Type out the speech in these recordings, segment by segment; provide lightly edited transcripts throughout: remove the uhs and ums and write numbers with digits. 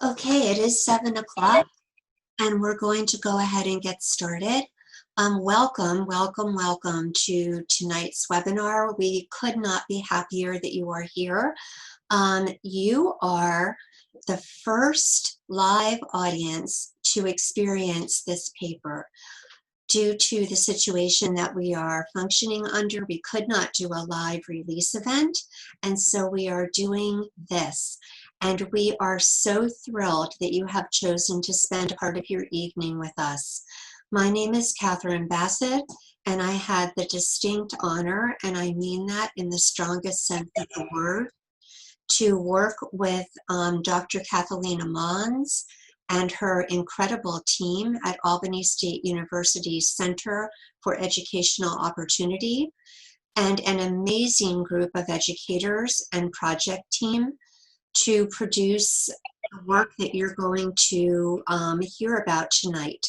Okay, it is 7 o'clock and we're going to go ahead and get started. Welcome to tonight's webinar. We could not be happier that you are here. You are the first live audience to experience this paper. Due to the situation that we are functioning under, we could not do a live release event, and so we are doing this. And we are so thrilled that you have chosen to spend a part of your evening with us. My name is Catherine Bassett, and I had the distinct honor, and I mean that in the strongest sense of the word, to work with Dr. Kathalina Mons and her incredible team at Albany State University's Center for Educational Opportunity, and an amazing group of educators and project team to produce the work that you're going to hear about tonight.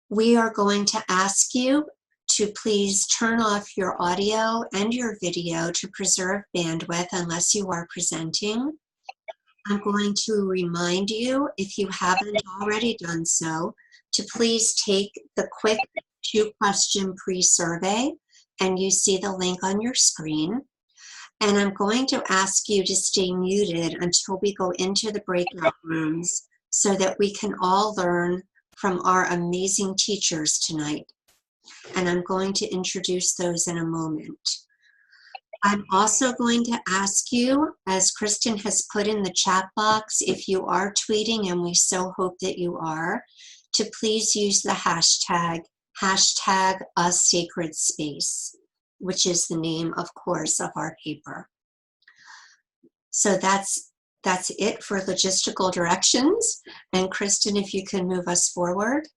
We are going to ask you to please turn off your audio and your video to preserve bandwidth unless you are presenting. I'm going to remind you, if you haven't already done so, to please take the quick 2-question pre-survey, and you see the link on your screen. And I'm going to ask you to stay muted until we go into the breakout rooms so that we can all learn from our amazing teachers tonight. And I'm going to introduce those in a moment. I'm also going to ask you, as Kristen has put in the chat box, if you are tweeting, and we so hope that you are, to please use the hashtag #UsSacredSpace, which is the name, of course, of our paper. So that's it for logistical directions. And Kristen, if you can move us forward.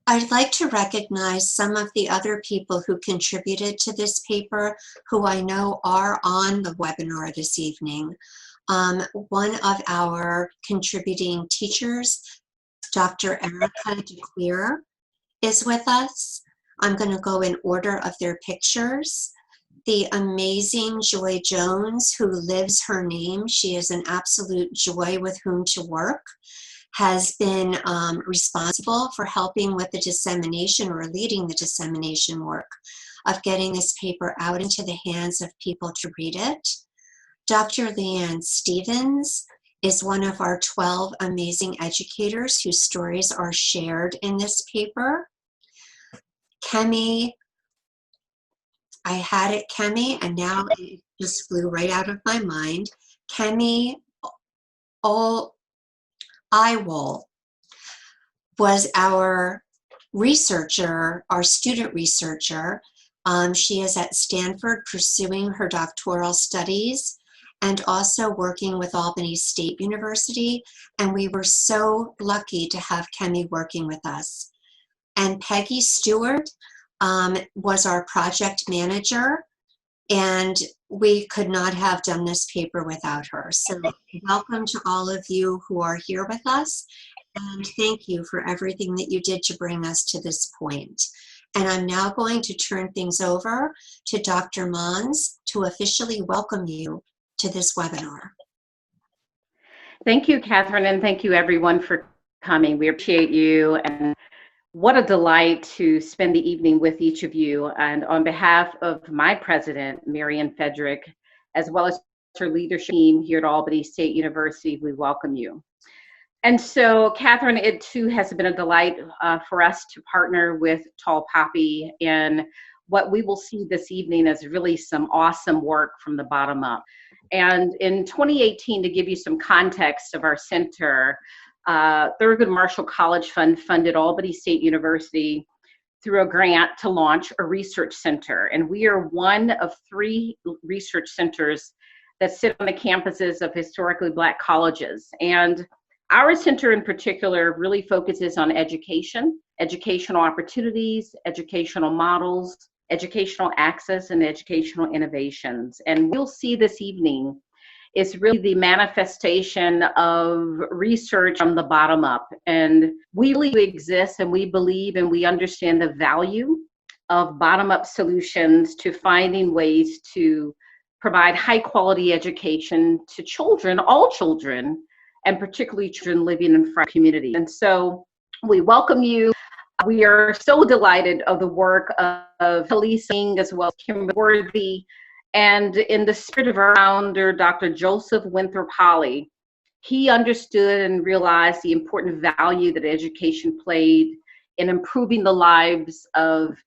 I'd like to recognize some of the other people who contributed to this paper who I know are on the webinar this evening. One of our contributing teachers, Dr. Erica DeClear, is with us. I'm going to go in order of their pictures. The amazing Joy Jones, who lives her name, she is an absolute joy with whom to work, has been responsible for helping with the dissemination or leading the dissemination work of getting this paper out into the hands of people to read it. Dr. Leanne Stevens is one of our 12 amazing educators whose stories are shared in this paper. Kemi, I had it Kemi, and now it just flew right out of my mind. Kemi Iwol was our researcher, our student researcher. She is at Stanford pursuing her doctoral studies and also working with Albany State University. And we were so lucky to have Kemi working with us. And Peggy Stewart was our project manager, and we could not have done this paper without her. So welcome to all of you who are here with us, and thank you for everything that you did to bring us to this point. And I'm now going to turn things over to Dr. Mons to officially welcome you to this webinar. Thank you, Catherine, and thank you everyone for coming. We appreciate you, and what a delight to spend the evening with each of you. And on behalf of my president, Marian Fedrick, as well as her leadership team here at Albany State University, we welcome you. And so, Catherine, it too has been a delight for us to partner with Tall Poppy, and what we will see this evening is really some awesome work from the bottom up. And in 2018, to give you some context of our center, Thurgood Marshall College Fund funded Albany State University through a grant to launch a research center. And we are one of 3 research centers that sit on the campuses of historically Black colleges. And our center in particular really focuses on education, educational opportunities, educational models, educational access, and educational innovations. And we'll see this evening is really the manifestation of research from the bottom up. And we really exist, and we believe and we understand the value of bottom up solutions to finding ways to provide high quality education to children, all children, and particularly children living in fragile communities. And so we welcome you. We are so delighted of the work of Kelisa Wing as well as Kimberly, and in the spirit of our founder, Dr. Joseph Winthrop Holly. He understood and realized the important value that education played in improving the lives of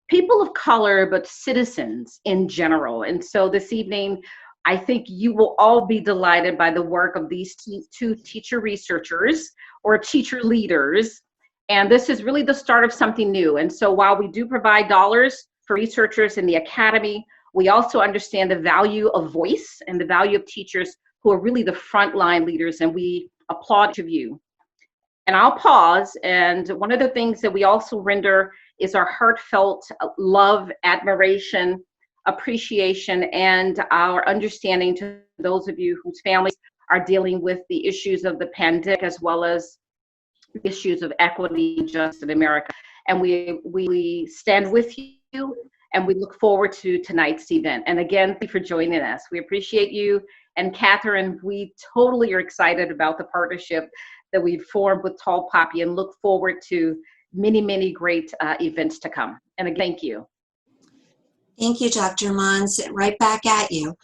people of color, but citizens in general. And so this evening, I think you will all be delighted by the work of these two teacher researchers or teacher leaders. And this is really the start of something new. And so while we do provide dollars for researchers in the academy, we also understand the value of voice and the value of teachers who are really the frontline leaders, and we applaud each of you. And I'll pause, and one of the things that we also render is our heartfelt love, admiration, appreciation, and our understanding to those of you whose families are dealing with the issues of the pandemic as well as issues of equity and justice in America. And we stand with you, and we look forward to tonight's event. And again, thank you for joining us. We appreciate you. And Catherine, we totally are excited about the partnership that we've formed with Tall Poppy and look forward to many, many great events to come. And again, thank you. Thank you, Dr. Mons. Right back at you.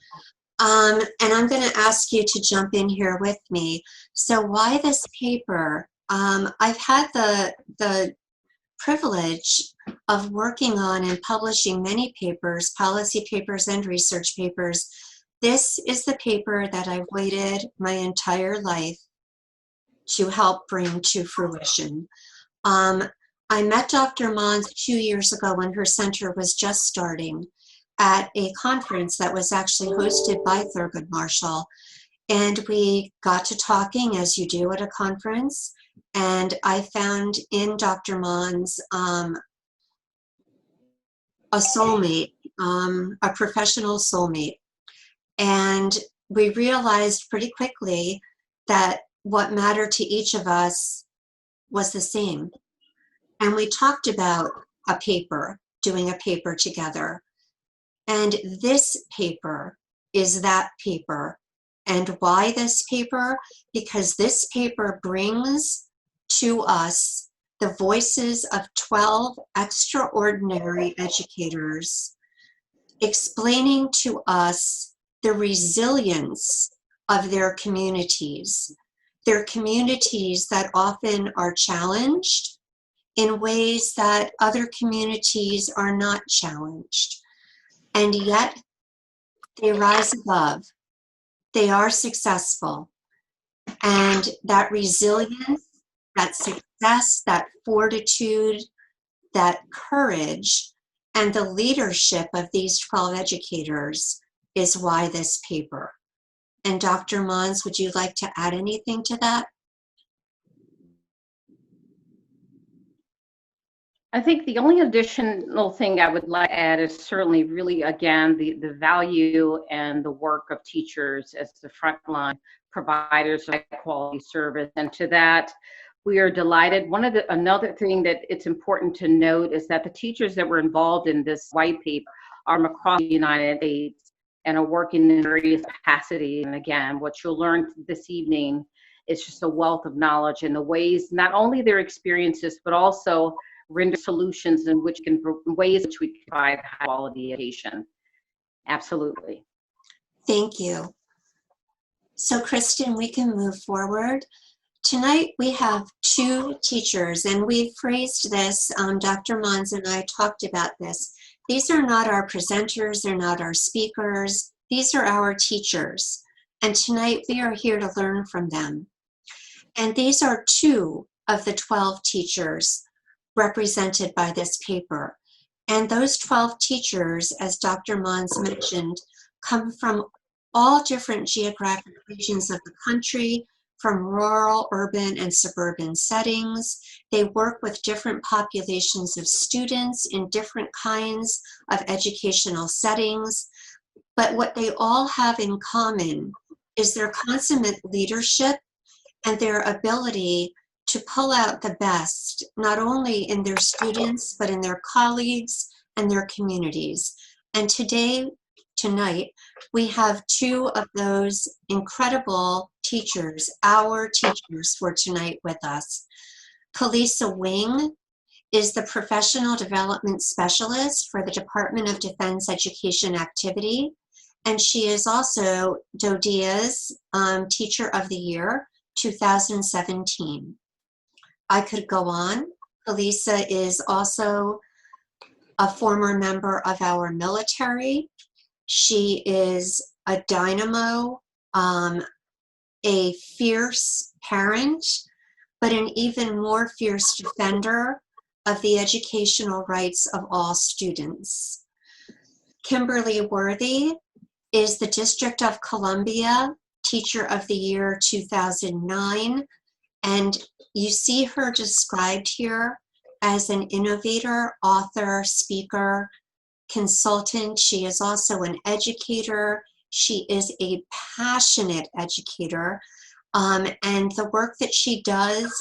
And I'm going to ask you to jump in here with me. So why this paper? I've had the privilege of working on and publishing many papers, policy papers and research papers. This is the paper that I've waited my entire life to help bring to fruition. I met Dr. Mons 2 years ago when her center was just starting at a conference that was actually hosted by Thurgood Marshall. And we got to talking, as you do at a conference, and I found in Dr. Mons a soulmate, a professional soulmate. And we realized pretty quickly that what mattered to each of us was the same. And we talked about a paper, doing a paper together. And this paper is that paper. And why this paper? Because this paper brings to us the voices of 12 extraordinary educators explaining to us the resilience of their communities that often are challenged in ways that other communities are not challenged. And yet they rise above. They are successful. And that resilience, that success, that fortitude, that courage, and the leadership of these 12 educators is why this paper. And Dr. Mons, would you like to add anything to that? I think the only additional thing I would like to add is certainly really, again, the value and the work of teachers as the frontline providers of high quality service. And to that, we are delighted. Another thing that it's important to note is that the teachers that were involved in this white paper are from across the United States and are working in various capacities. And again, what you'll learn this evening is just a wealth of knowledge in the ways, not only their experiences, but also render solutions in which ways in which we can provide high quality education. Absolutely. Thank you. So Kristen, we can move forward. Tonight we have two teachers, and we phrased this, Dr. Mons and I talked about this. These are not our presenters, they're not our speakers, these are our teachers. And tonight we are here to learn from them. And these are two of the 12 teachers represented by this paper. And those 12 teachers, as Dr. Mons mentioned, come from all different geographic regions of the country, from rural, urban, and suburban settings. They work with different populations of students in different kinds of educational settings. But what they all have in common is their consummate leadership and their ability to pull out the best, not only in their students, but in their colleagues and their communities. And today, tonight, we have two of those incredible teachers, our teachers for tonight with us. Kelisa Wing is the Professional Development Specialist for the Department of Defense Education Activity, and she is also DODEA's Teacher of the Year 2017. I could go on. Kelisa is also a former member of our military. She is a dynamo, a fierce parent, but an even more fierce defender of the educational rights of all students. Kimberly Worthy is the District of Columbia Teacher of the Year 2009, and you see her described here as an innovator, author, speaker, consultant. She is also an educator. She is a passionate educator, and the work that she does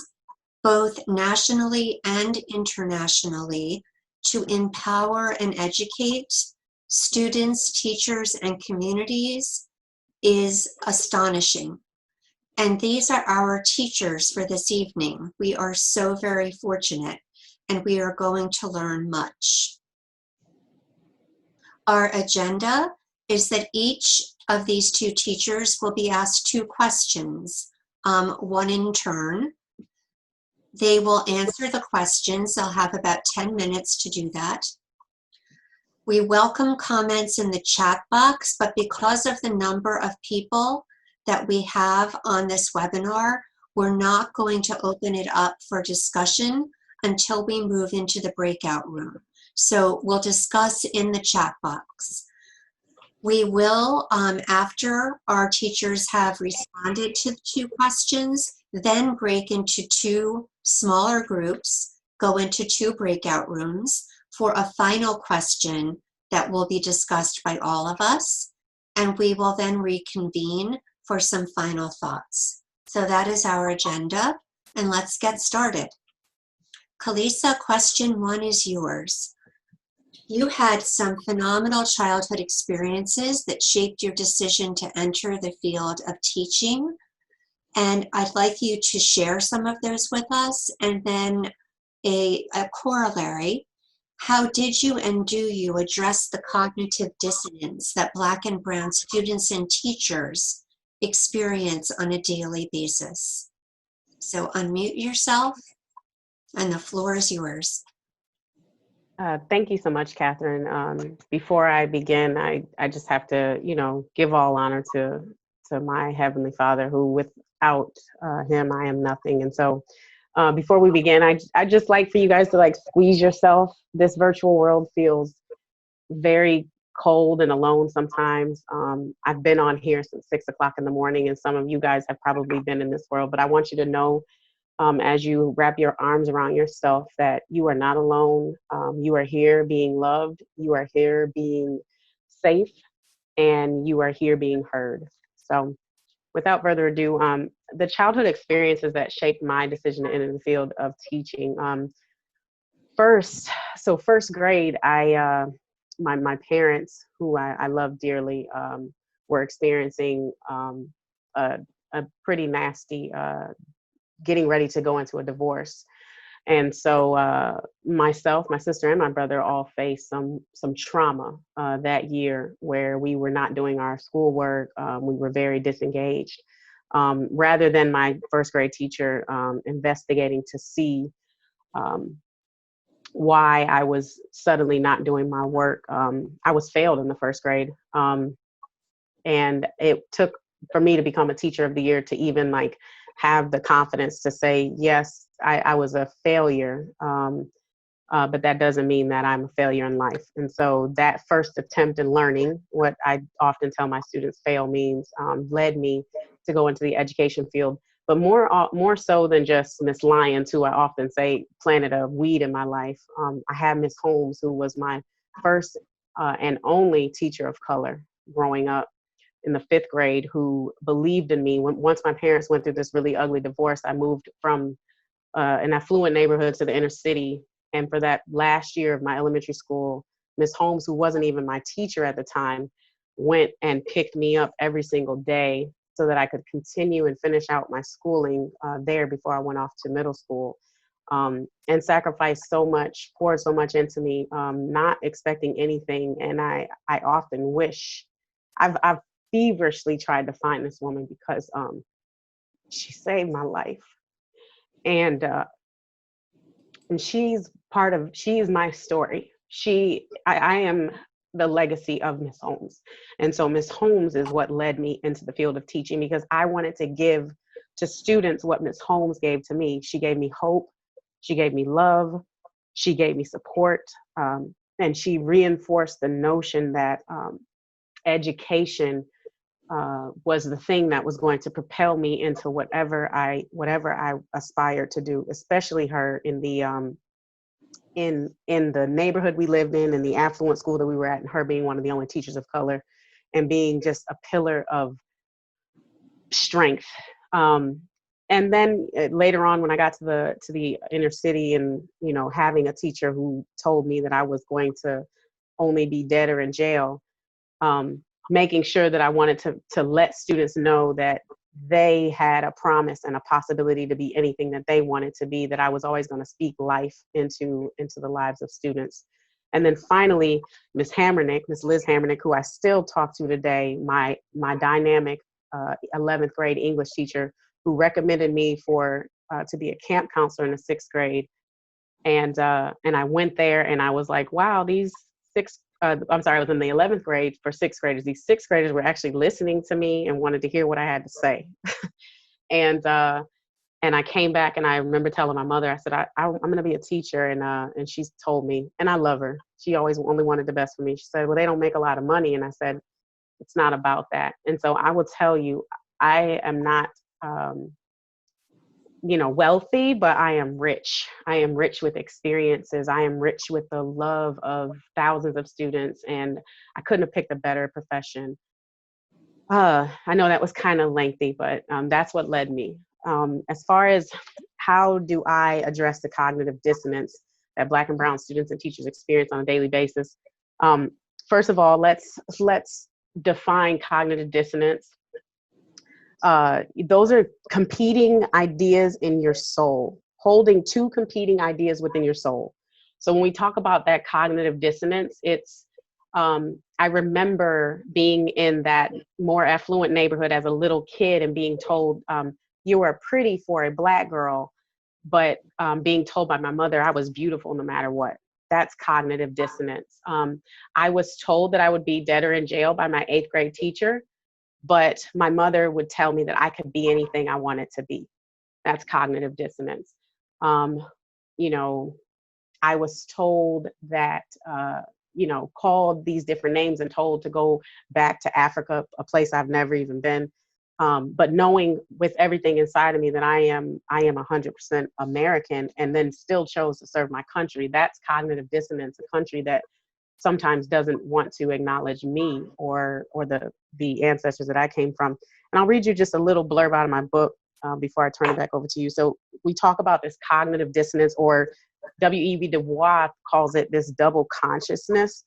both nationally and internationally to empower and educate students, teachers, and communities is astonishing. And these are our teachers for this evening. We are so very fortunate, and we are going to learn much. Our agenda is that each of these two teachers will be asked two questions, one in turn. They will answer the questions. They'll have about 10 minutes to do that. We welcome comments in the chat box, but because of the number of people that we have on this webinar, we're not going to open it up for discussion until we move into the breakout room. So we'll discuss in the chat box. We will, after our teachers have responded to the two questions, then break into two smaller groups, go into two breakout rooms for a final question that will be discussed by all of us, and we will then reconvene for some final thoughts. So that is our agenda, and let's get started. Kelisa, question one is yours. You had some phenomenal childhood experiences that shaped your decision to enter the field of teaching. And I'd like you to share some of those with us. And then a corollary, how did you and do you address the cognitive dissonance that Black and Brown students and teachers experience on a daily basis? So unmute yourself, and the floor is yours. Thank you so much, Catherine. Before I begin, I just have to, give all honor to my Heavenly Father, who without him, I am nothing. And so before we begin, I just like for you guys to squeeze yourself. This virtual world feels very cold and alone sometimes. I've been on here since 6 o'clock in the morning, and some of you guys have probably been in this world, but I want you to know, as you wrap your arms around yourself, that you are not alone. You are here being loved. You are here being safe, and you are here being heard. So without further ado, the childhood experiences that shaped my decision to enter the field of teaching. First grade, my parents, who I love dearly, were experiencing a pretty nasty getting ready to go into a divorce. And so myself, my sister, and my brother all faced some trauma that year, where we were not doing our schoolwork. We were very disengaged. Rather than my first grade teacher investigating to see why I was suddenly not doing my work, I was failed in the first grade. And it took for me to become a teacher of the year to even have the confidence to say, yes, I was a failure, but that doesn't mean that I'm a failure in life. And so that first attempt in learning, what I often tell my students fail means, led me to go into the education field. But more so than just Miss Lyons, who I often say planted a weed in my life. I had Miss Holmes, who was my first and only teacher of color growing up in the 5th grade, who believed in me. Once my parents went through this really ugly divorce, I moved from an affluent neighborhood to the inner city. And for that last year of my elementary school, Miss Holmes, who wasn't even my teacher at the time, went and picked me up every single day so that I could continue and finish out my schooling there before I went off to middle school, and sacrificed so much, poured so much into me, not expecting anything. And I often wish, I've feverishly tried to find this woman because she saved my life. And she is my story. I am the legacy of Miss Holmes. And so Miss Holmes is what led me into the field of teaching, because I wanted to give to students what Miss Holmes gave to me. She gave me hope. She gave me love. She gave me support. And she reinforced the notion that education was the thing that was going to propel me into whatever I aspired to do, especially her in the neighborhood we lived in the affluent school that we were at, and her being one of the only teachers of color and being just a pillar of strength. And then later on, when I got to the inner city, and having a teacher who told me that I was going to only be dead or in jail, making sure that I wanted to let students know that they had a promise and a possibility to be anything that they wanted to be, that I was always going to speak life into the lives of students. And then finally, Miss Liz Hammernick, who I still talk to today, my dynamic 11th grade English teacher, who recommended me to be a camp counselor in the 6th grade. And I went there and I was like, wow, I was in the 11th grade for 6th graders. These 6th graders were actually listening to me and wanted to hear what I had to say. And I came back and I remember telling my mother, I said, I'm going to be a teacher. And she told me, and I love her, she always only wanted the best for me. She said, well, they don't make a lot of money. And I said, it's not about that. And so I will tell you, I am not, wealthy, but I am rich. I am rich with experiences. I am rich with the love of thousands of students, and I couldn't have picked a better profession. I know that was kind of lengthy, but that's what led me. As far as how do I address the cognitive dissonance that Black and brown students and teachers experience on a daily basis? First of all, let's define cognitive dissonance. Those are competing ideas in your soul, holding two competing ideas within your soul. So when we talk about that cognitive dissonance, it's, I remember being in that more affluent neighborhood as a little kid and being told, you are pretty for a Black girl, but being told by my mother I was beautiful no matter what. That's cognitive dissonance. I was told that I would be dead or in jail by my 8th grade teacher, but my mother would tell me that I could be anything I wanted to be. That's cognitive dissonance. I was told that, called these different names and told to go back to Africa, a place I've never even been. But knowing with everything inside of me that I am 100% American, and then still chose to serve my country, that's cognitive dissonance, a country that sometimes doesn't want to acknowledge me or the ancestors that I came from. And I'll read you just a little blurb out of my book before I turn it back over to you. So we talk about this cognitive dissonance, or W.E.B. Du Bois calls it this double consciousness.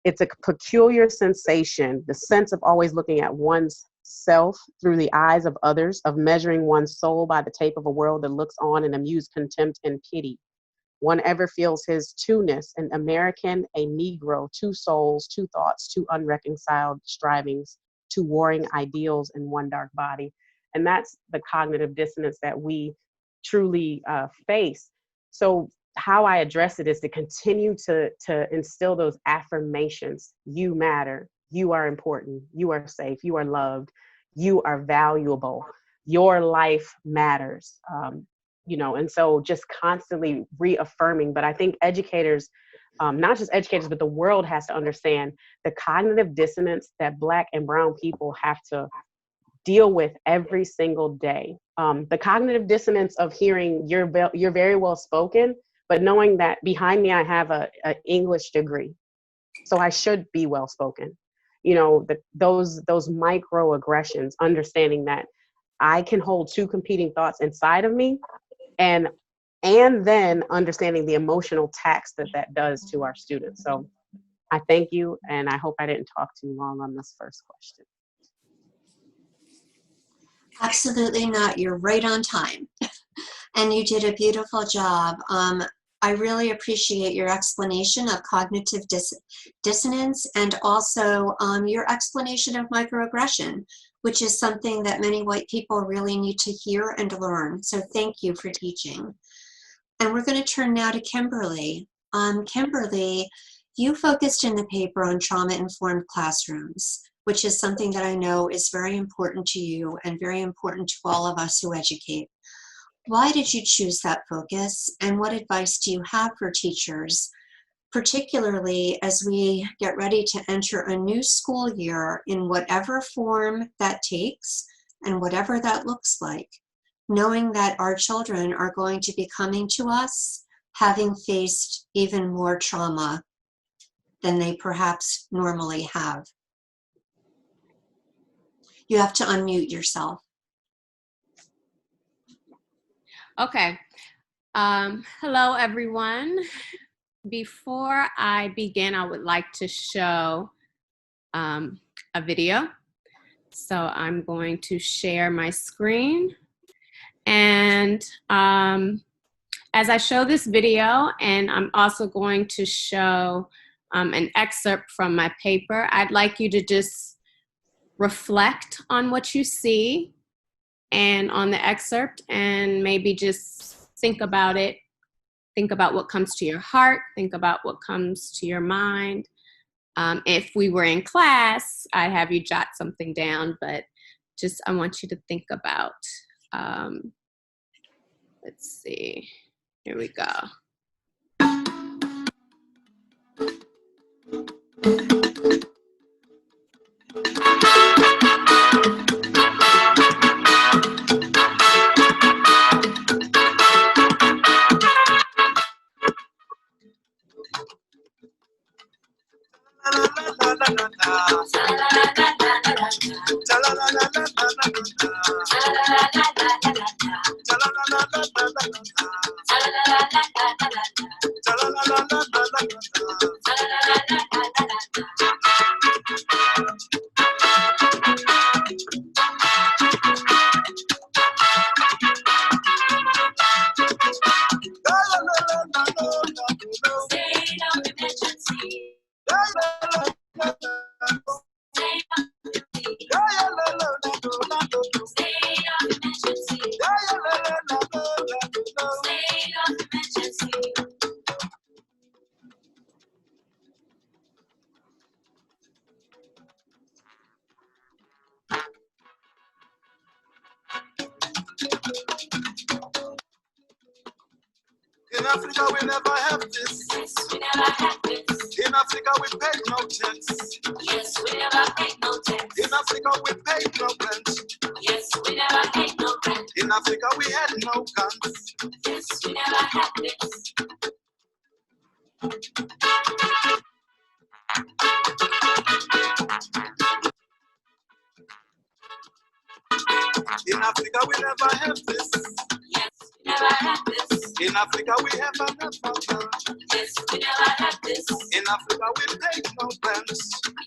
It's a peculiar sensation, the sense of always looking at one's self through the eyes of others, of measuring one's soul by the tape of a world that looks on in amused contempt and pity. One ever feels his two-ness, an American, a Negro, two souls, two thoughts, two unreconciled strivings, two warring ideals in one dark body. And that's the cognitive dissonance that we truly face. So how I address it is to continue to instill those affirmations. You matter, you are important, you are safe, you are loved, you are valuable, your life matters. And so just constantly reaffirming. But I think educators, not just educators, but the world has to understand the cognitive dissonance that Black and brown people have to deal with every single day. The cognitive dissonance of hearing you're very well spoken, but knowing that behind me I have an English degree, so I should be well spoken. Those microaggressions, understanding that I can hold two competing thoughts inside of me, and then understanding the emotional tax that does to our students. So I thank you, and I hope I didn't talk too long on this first question. Absolutely not. You're right on time. And you did a beautiful job. I really appreciate your explanation of cognitive dissonance and also your explanation of microaggression, which is something that many white people really need to hear and learn. So thank you for teaching. And we're going to turn now to Kimberly. Kimberly, you focused in the paper on trauma-informed classrooms, which is something that I know is very important to you and very important to all of us who educate. Why did you choose that focus, and what advice do you have for teachers, particularly as we get ready to enter a new school year in whatever form that takes and whatever that looks like, knowing that our children are going to be coming to us having faced even more trauma than they perhaps normally have? You have to unmute yourself. Okay. Hello, everyone. Before I begin, I would like to show a video. So I'm going to share my screen. And as I show this video, and I'm also going to show an excerpt from my paper, I'd like you to just reflect on what you see and on the excerpt, and maybe just think about it. Think about what comes to your heart. Think about what comes to your mind. If we were in class, I'd have you jot something down, but just I want you to think about, let's see, here we go. In Africa we never have this. Yes, we never have this. In Africa we pay no tax. Yes, we never pay no tax. In Africa we pay no rent. Yes, we never pay no rent. In Africa we had no guns. Yes, we never had this. In Africa we never have this. Yes, we never have this. In Africa we have a never. Yes, we never have this. In Africa we paid no rent.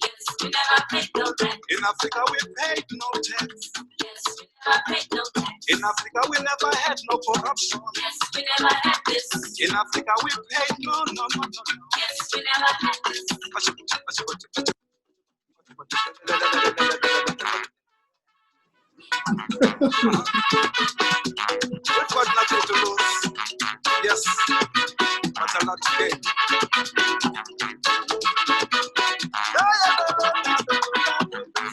Yes, we never paid no rent. In Africa we paid no tax. Yes, we never paid no tax. In Africa we never had no corruption. Yes, we never had this. In Africa we paid no. Yes, we never had this. We've got nothing to lose. Yes, but a lot to gain.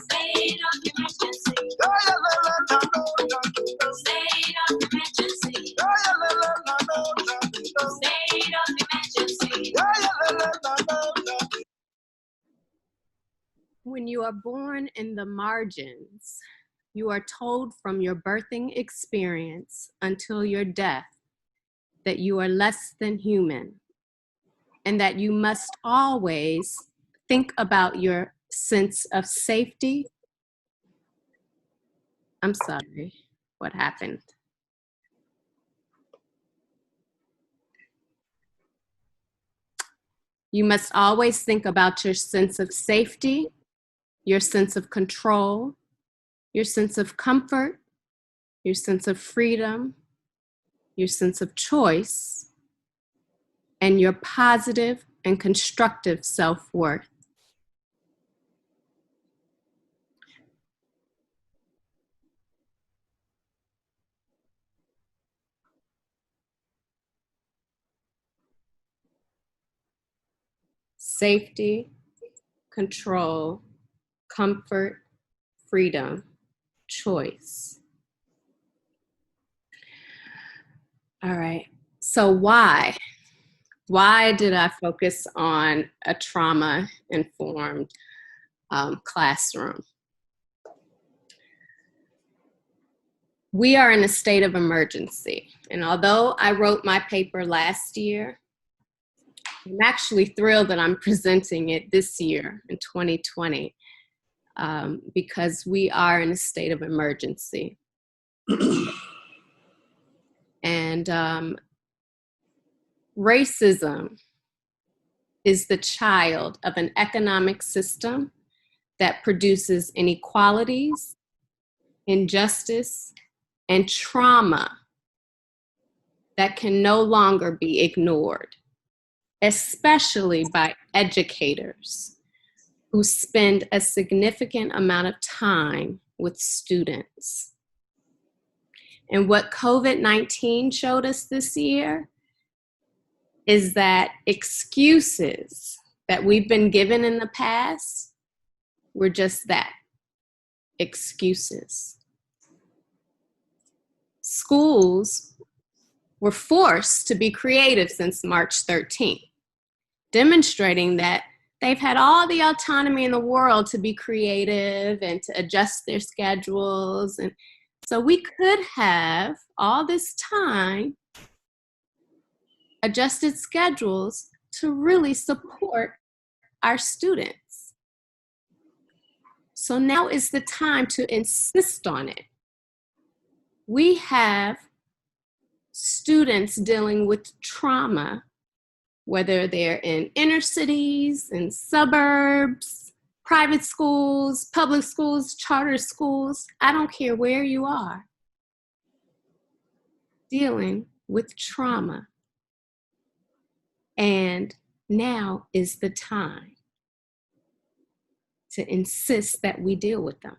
State of emergency. State of emergency. State of emergency. When you are born in the margins, you are told from your birthing experience until your death that you are less than human and that you must always think about your sense of safety. I'm sorry, what happened? You must always think about your sense of safety, your sense of control, your sense of comfort, your sense of freedom, your sense of choice, and your positive and constructive self-worth. Safety, control, comfort, freedom, choice. All right, so why? Why did I focus on a trauma-informed classroom? We are in a state of emergency. And although I wrote my paper last year, I'm actually thrilled that I'm presenting it this year in 2020 because we are in a state of emergency. And racism is the child of an economic system that produces inequalities, injustice, and trauma that can no longer be ignored, especially by educators who spend a significant amount of time with students. And what COVID-19 showed us this year is that excuses that we've been given in the past were just that, excuses. Schools were forced to be creative since March 13th, demonstrating that they've had all the autonomy in the world to be creative and to adjust their schedules. And so we could have all this time adjusted schedules to really support our students. So now is the time to insist on it. We have students dealing with trauma, whether they're in inner cities, in suburbs, private schools, public schools, charter schools, I don't care where you are, dealing with trauma. And now is the time to insist that we deal with them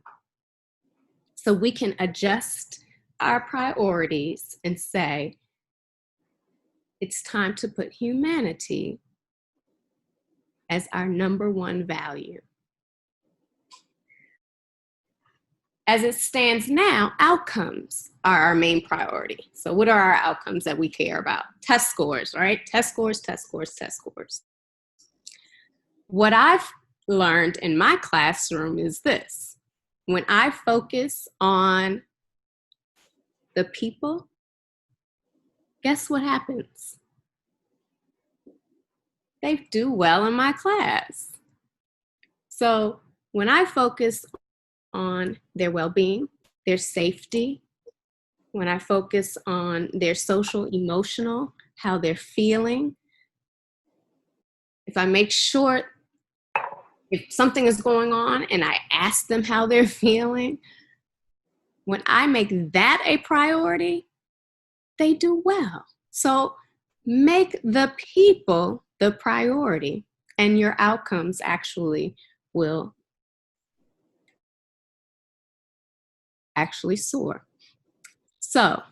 so we can adjust our priorities and say, it's time to put humanity as our number one value. As it stands now, outcomes are our main priority. So what are our outcomes that we care about? Test scores, right? Test scores, test scores, test scores. What I've learned in my classroom is this. When I focus on the people, guess what happens? They do well in my class. So when I focus on their well-being, their safety, when I focus on their social, emotional, how they're feeling, if I make sure if something is going on and I ask them how they're feeling, when I make that a priority, they do well. So make the people the priority and your outcomes actually will soar. So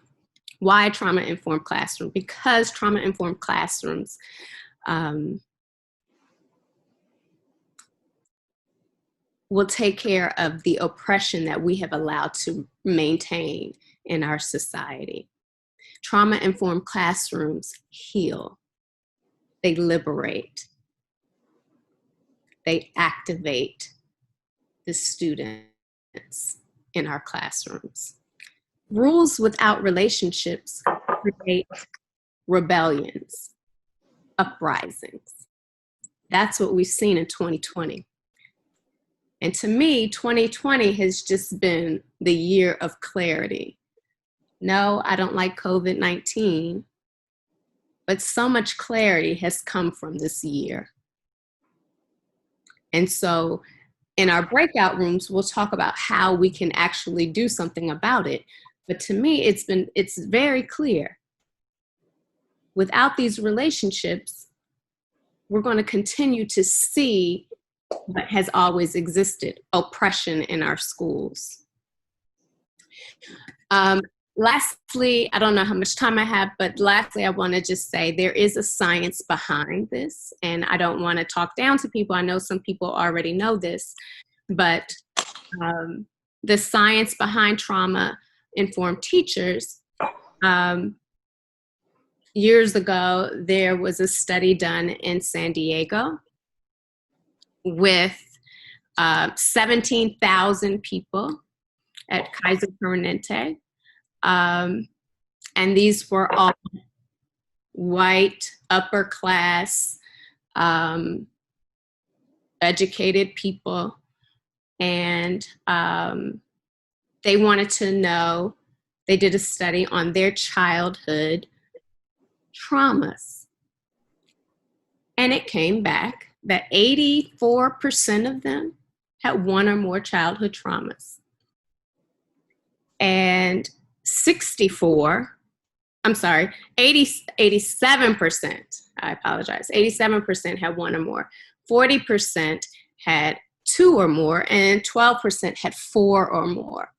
why trauma-informed classroom? Because trauma-informed classrooms will take care of the oppression that we have allowed to maintain in our society. Trauma-informed classrooms heal, they liberate, they activate the students in our classrooms. Rules without relationships create rebellions, uprisings. That's what we've seen in 2020. And to me, 2020 has just been the year of clarity. No, I don't like COVID-19, but so much clarity has come from this year. And so in our breakout rooms, we'll talk about how we can actually do something about it. But to me, it's very clear. Without these relationships, we're going to continue to see what has always existed, oppression in our schools. Lastly, I don't know how much time I have, but lastly, I want to just say there is a science behind this, and I don't want to talk down to people. I know some people already know this, but the science behind trauma-informed teachers, years ago, there was a study done in San Diego with 17,000 people at Kaiser Permanente. And these were all white, upper class, educated people. And they wanted to know, they did a study on their childhood traumas. And it came back that 84% of them had one or more childhood traumas. And 87%, I apologize, 87% had one or more, 40% had two or more, and 12% had four or more.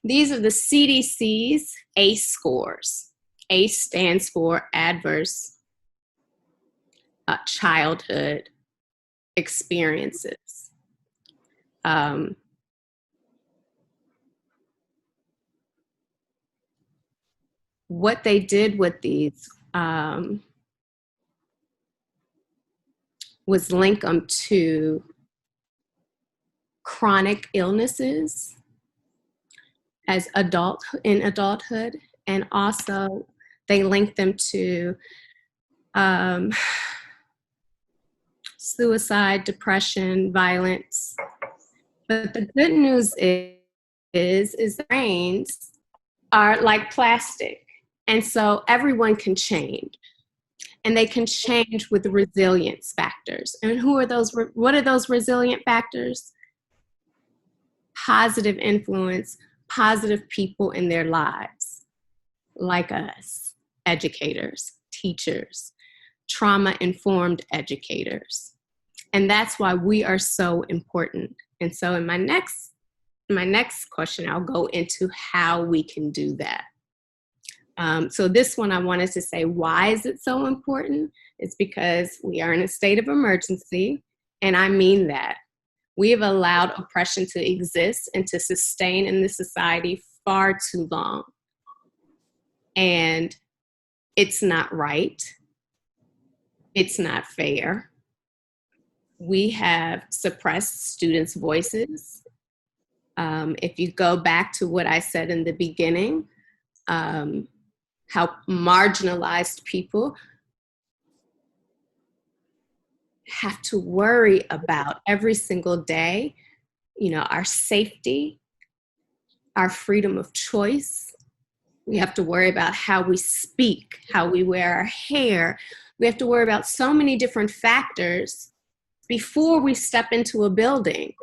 These are the CDC's ACE scores. ACE stands for Adverse Childhood Experiences. What they did with these was link them to chronic illnesses in adulthood, and also they linked them to suicide, depression, violence. But the good news is brains are like plastic. And so everyone can change, and they can change with the resilience factors. And what are those resilient factors? Positive influence, positive people in their lives, like us, educators, teachers, trauma-informed educators. And that's why we are so important. And so in my next question, I'll go into how we can do that. So this one, I wanted to say, why is it so important? It's because we are in a state of emergency, and I mean that. We have allowed oppression to exist and to sustain in this society far too long. And it's not right. It's not fair. We have suppressed students' voices. If you go back to what I said in the beginning, how marginalized people have to worry about every single day, our safety, our freedom of choice. We have to worry about how we speak, how we wear our hair. We have to worry about so many different factors before we step into a building.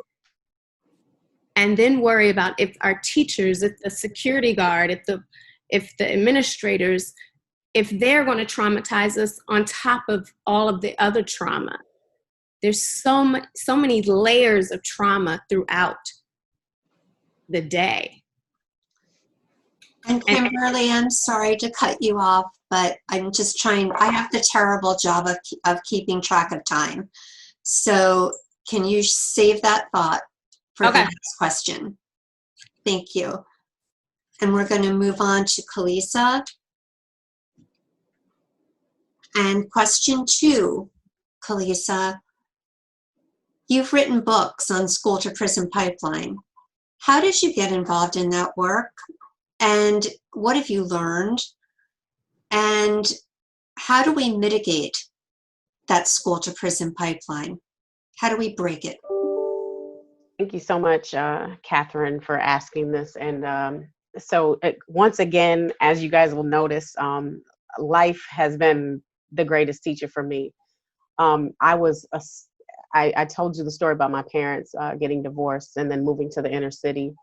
And then worry about if our teachers, if the security guard, if the administrators, if they're going to traumatize us on top of all of the other trauma. There's so many layers of trauma throughout the day. And Kimberly, I'm sorry to cut you off, but I'm just trying, I have the terrible job of keeping track of time. So can you save that thought for the next question? Thank you. And we're going to move on to Kelisa. And question 2, Kelisa, you've written books on school to prison pipeline. How did you get involved in that work? And what have you learned? And how do we mitigate that school to prison pipeline? How do we break it? Thank you so much, Catherine, for asking this. And once again, as you guys will notice, life has been the greatest teacher for me. I was I told you the story about my parents getting divorced and then moving to the inner city.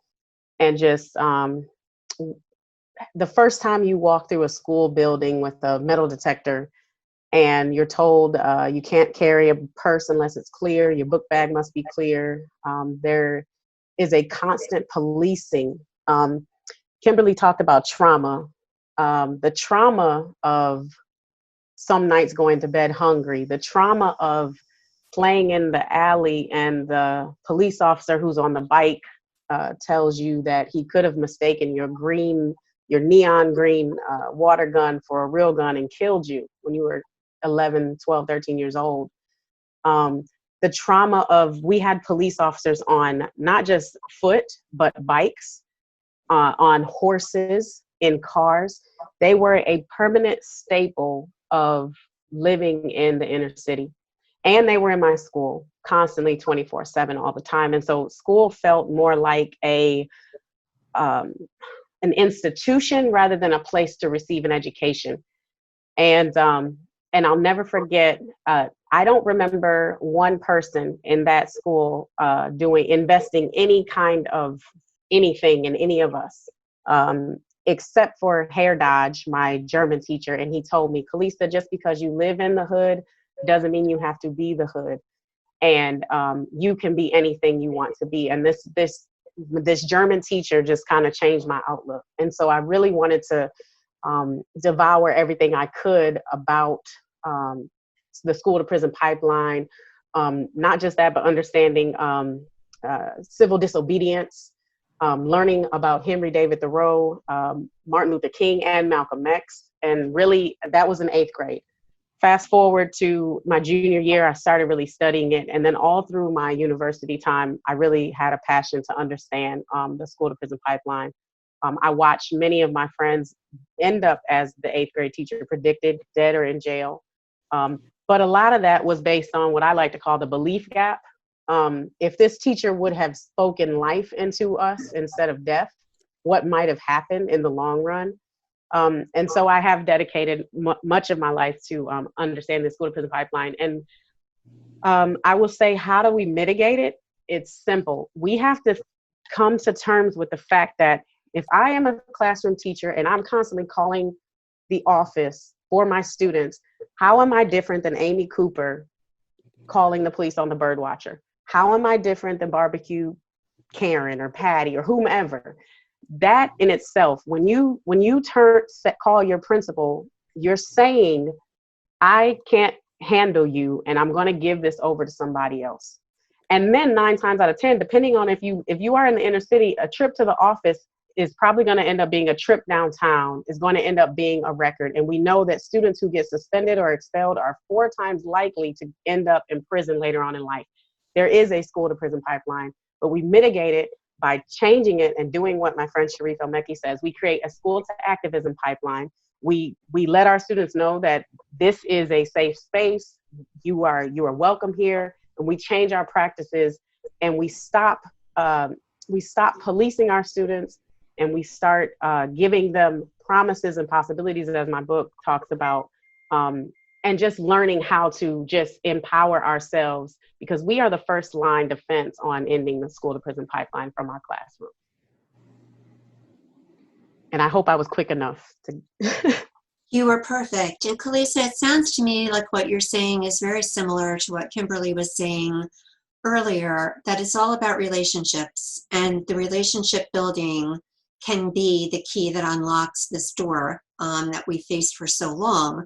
And just the first time you walk through a school building with a metal detector and you're told you can't carry a purse unless it's clear, your book bag must be clear. There is a constant policing. Kimberly talked about trauma. The trauma of some nights going to bed hungry, the trauma of playing in the alley and the police officer who's on the bike tells you that he could have mistaken your neon green water gun for a real gun and killed you when you were 11, 12, 13 years old. The trauma of, we had police officers on not just foot, but bikes, on horses, in cars. They were a permanent staple of living in the inner city. And they were in my school constantly 24/7 all the time. And so school felt more like an institution rather than a place to receive an education. And I'll never forget, I don't remember one person in that school investing any kind of anything in any of us, except for hair dodge, my German teacher. And he told me, Kelisa, just because you live in the hood doesn't mean you have to be the hood. And you can be anything you want to be. And this German teacher just kind of changed my outlook. And so I really wanted to devour everything I could about the school to prison pipeline. Not just that, but understanding civil disobedience, learning about Henry David Thoreau, Martin Luther King, and Malcolm X. And really, that was in 8th grade. Fast forward to my junior year, I started really studying it. And then all through my university time, I really had a passion to understand the school to prison pipeline. I watched many of my friends end up as the 8th grade teacher predicted, dead or in jail. But a lot of that was based on what I like to call the belief gap. If this teacher would have spoken life into us instead of death, what might have happened in the long run? And so I have dedicated much of my life to understand the school to prison pipeline. And I will say, how do we mitigate it? It's simple. We have to come to terms with the fact that if I am a classroom teacher and I'm constantly calling the office for my students, how am I different than Amy Cooper calling the police on the bird watcher? How am I different than barbecue Karen or Patty or whomever? That in itself, when you call your principal, you're saying, I can't handle you and I'm going to give this over to somebody else. And then 9 times out of 10, depending on if you are in the inner city, a trip to the office is probably going to end up being a trip downtown, is going to end up being a record. And we know that students who get suspended or expelled are 4 times likely to end up in prison later on in life. There is a school to prison pipeline, but we mitigate it by changing it and doing what my friend Sharif El-Mekki says. We create a school to activism pipeline. We let our students know that this is a safe space. You are welcome here. And we change our practices and we stop policing our students, and we start giving them promises and possibilities, as my book talks about, and just learning how to just empower ourselves, because we are the first line defense on ending the school to prison pipeline from our classroom. And I hope I was quick enough to. You were perfect. And Kelisa, it sounds to me like what you're saying is very similar to what Kimberly was saying earlier, that it's all about relationships, and the relationship building can be the key that unlocks this door that we faced for so long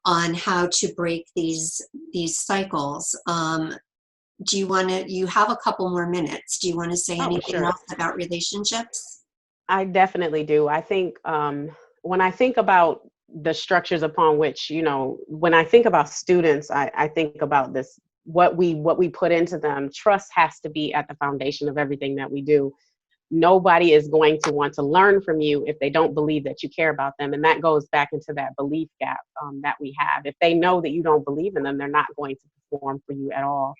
on how to break these cycles. You have a couple more minutes. Do you want to say anything else about relationships? I definitely do. I think when I think about the structures upon which, when I think about students, I think about this, what we put into them. Trust has to be at the foundation of everything that we do. Nobody is going to want to learn from you if they don't believe that you care about them. And that goes back into that belief gap that we have. If they know that you don't believe in them, they're not going to perform for you at all.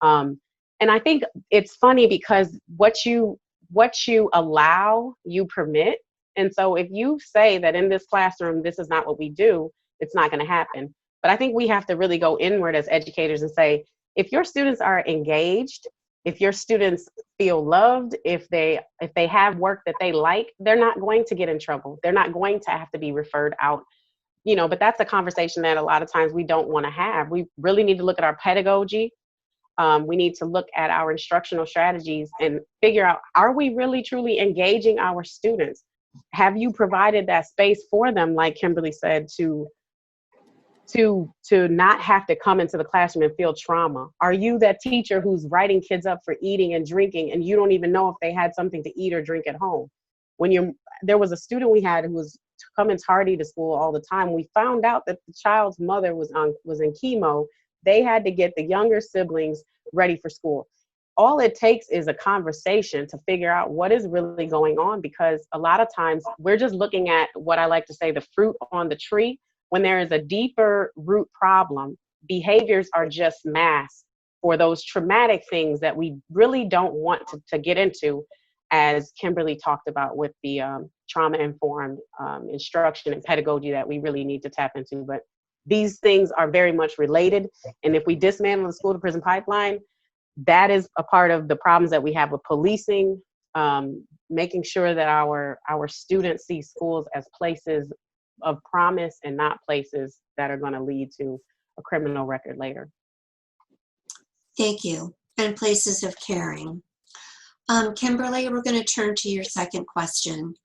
And I think it's funny because what you allow, you permit. And so if you say that in this classroom, this is not what we do, it's not going to happen. But I think we have to really go inward as educators and say, If your students are engaged, if your students feel loved, if they have work that they like, they're not going to get in trouble. They're not going to have to be referred out, you know, but that's a conversation that a lot of times we don't want to have. We really need to look at our pedagogy. We need to look at our instructional strategies and figure out, are we really truly engaging our students? Have you provided that space for them, like Kimberly said, to not have to come into the classroom and feel trauma? Are you that teacher who's writing kids up for eating and drinking and you don't even know if they had something to eat or drink at home? There was a student we had who was coming tardy to school all the time. We found out that the child's mother was in chemo. They had to get the younger siblings ready for school. All it takes is a conversation to figure out what is really going on, because a lot of times we're just looking at what I like to say, the fruit on the tree. When there is a deeper root problem, behaviors are just masks for those traumatic things that we really don't want to get into, as Kimberly talked about with the trauma-informed instruction and pedagogy that we really need to tap into. But these things are very much related. And if we dismantle the school to prison pipeline, that is a part of the problems that we have with policing, making sure that our students see schools as places of promise and not places that are going to lead to a criminal record later. Thank you. And places of caring. Kimberly, we're going to turn to your second question,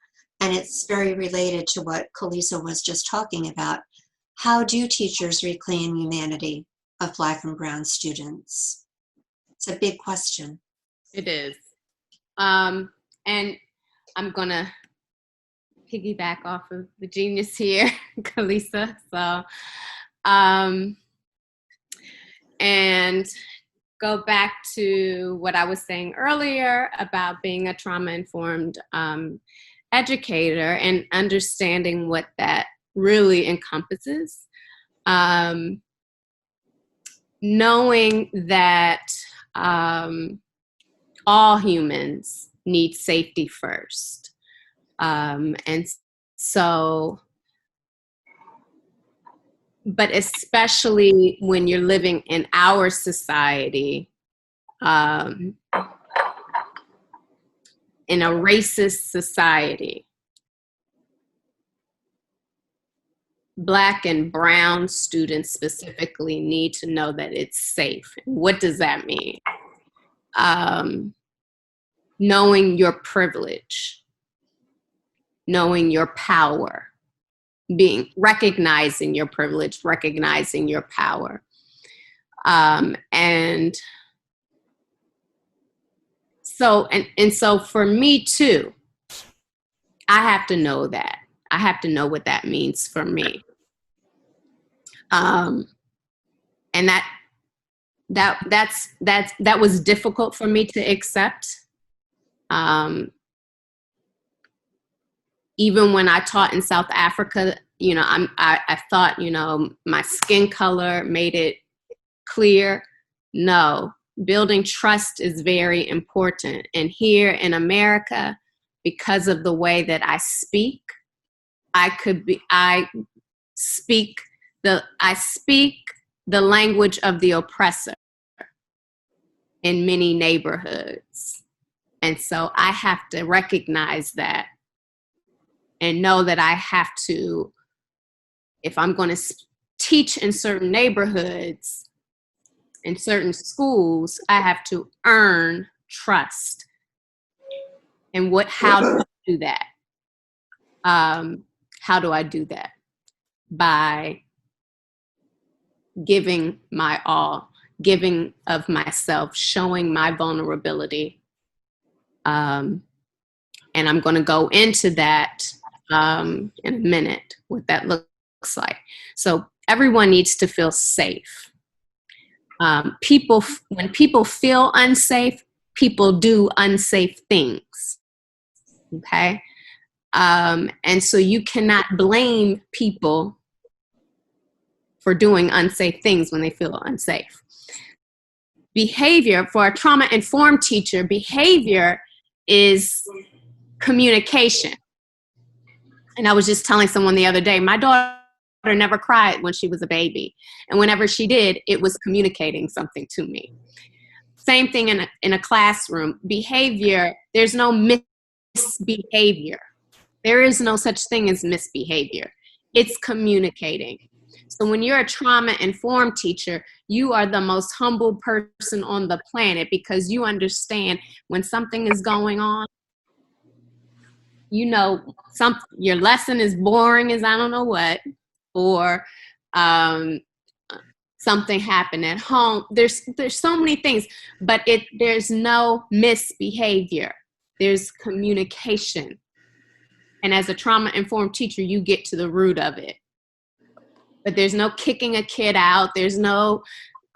and it's very related to what Kelisa was just talking about. How do teachers reclaim humanity of Black and Brown students? It's a big question. It is. And I'm going to piggyback off of the genius here, Kelisa. So, and go back to what I was saying earlier about being a trauma-informed educator and understanding what that really encompasses. Knowing that all humans need safety first. And so, but especially when you're living in our society, in a racist society, Black and Brown students specifically need to know that it's safe. What does that mean? Knowing your privilege, knowing your power, recognizing your privilege, recognizing your power. And so for me too, I have to know that. I have to know what that means for me. And that was difficult for me to accept. Even when I taught in South Africa, you know, I thought, you know, my skin color made it clear. No, building trust is very important. And here in America, because of the way that I speak, I speak the language of the oppressor in many neighborhoods. And so I have to recognize that and know that I have to, if I'm going to teach in certain neighborhoods, in certain schools, I have to earn trust. And how do I do that? How do I do that? By giving my all, giving of myself, showing my vulnerability. And I'm going to go into that in a minute, what that looks like. So everyone needs to feel safe. When people feel unsafe, people do unsafe things. Okay? And so you cannot blame people for doing unsafe things when they feel unsafe. Behavior, for a trauma-informed teacher, behavior is communication. And I was just telling someone the other day, my daughter never cried when she was a baby. And whenever she did, it was communicating something to me. Same thing in a classroom. Behavior, there's no misbehavior. There is no such thing as misbehavior. It's communicating. So when you're a trauma-informed teacher, you are the most humble person on the planet because you understand when something is going on, you know, your lesson is boring as I don't know what, or something happened at home. There's so many things, but there's no misbehavior. There's communication. And as a trauma-informed teacher, you get to the root of it. But there's no kicking a kid out. There's no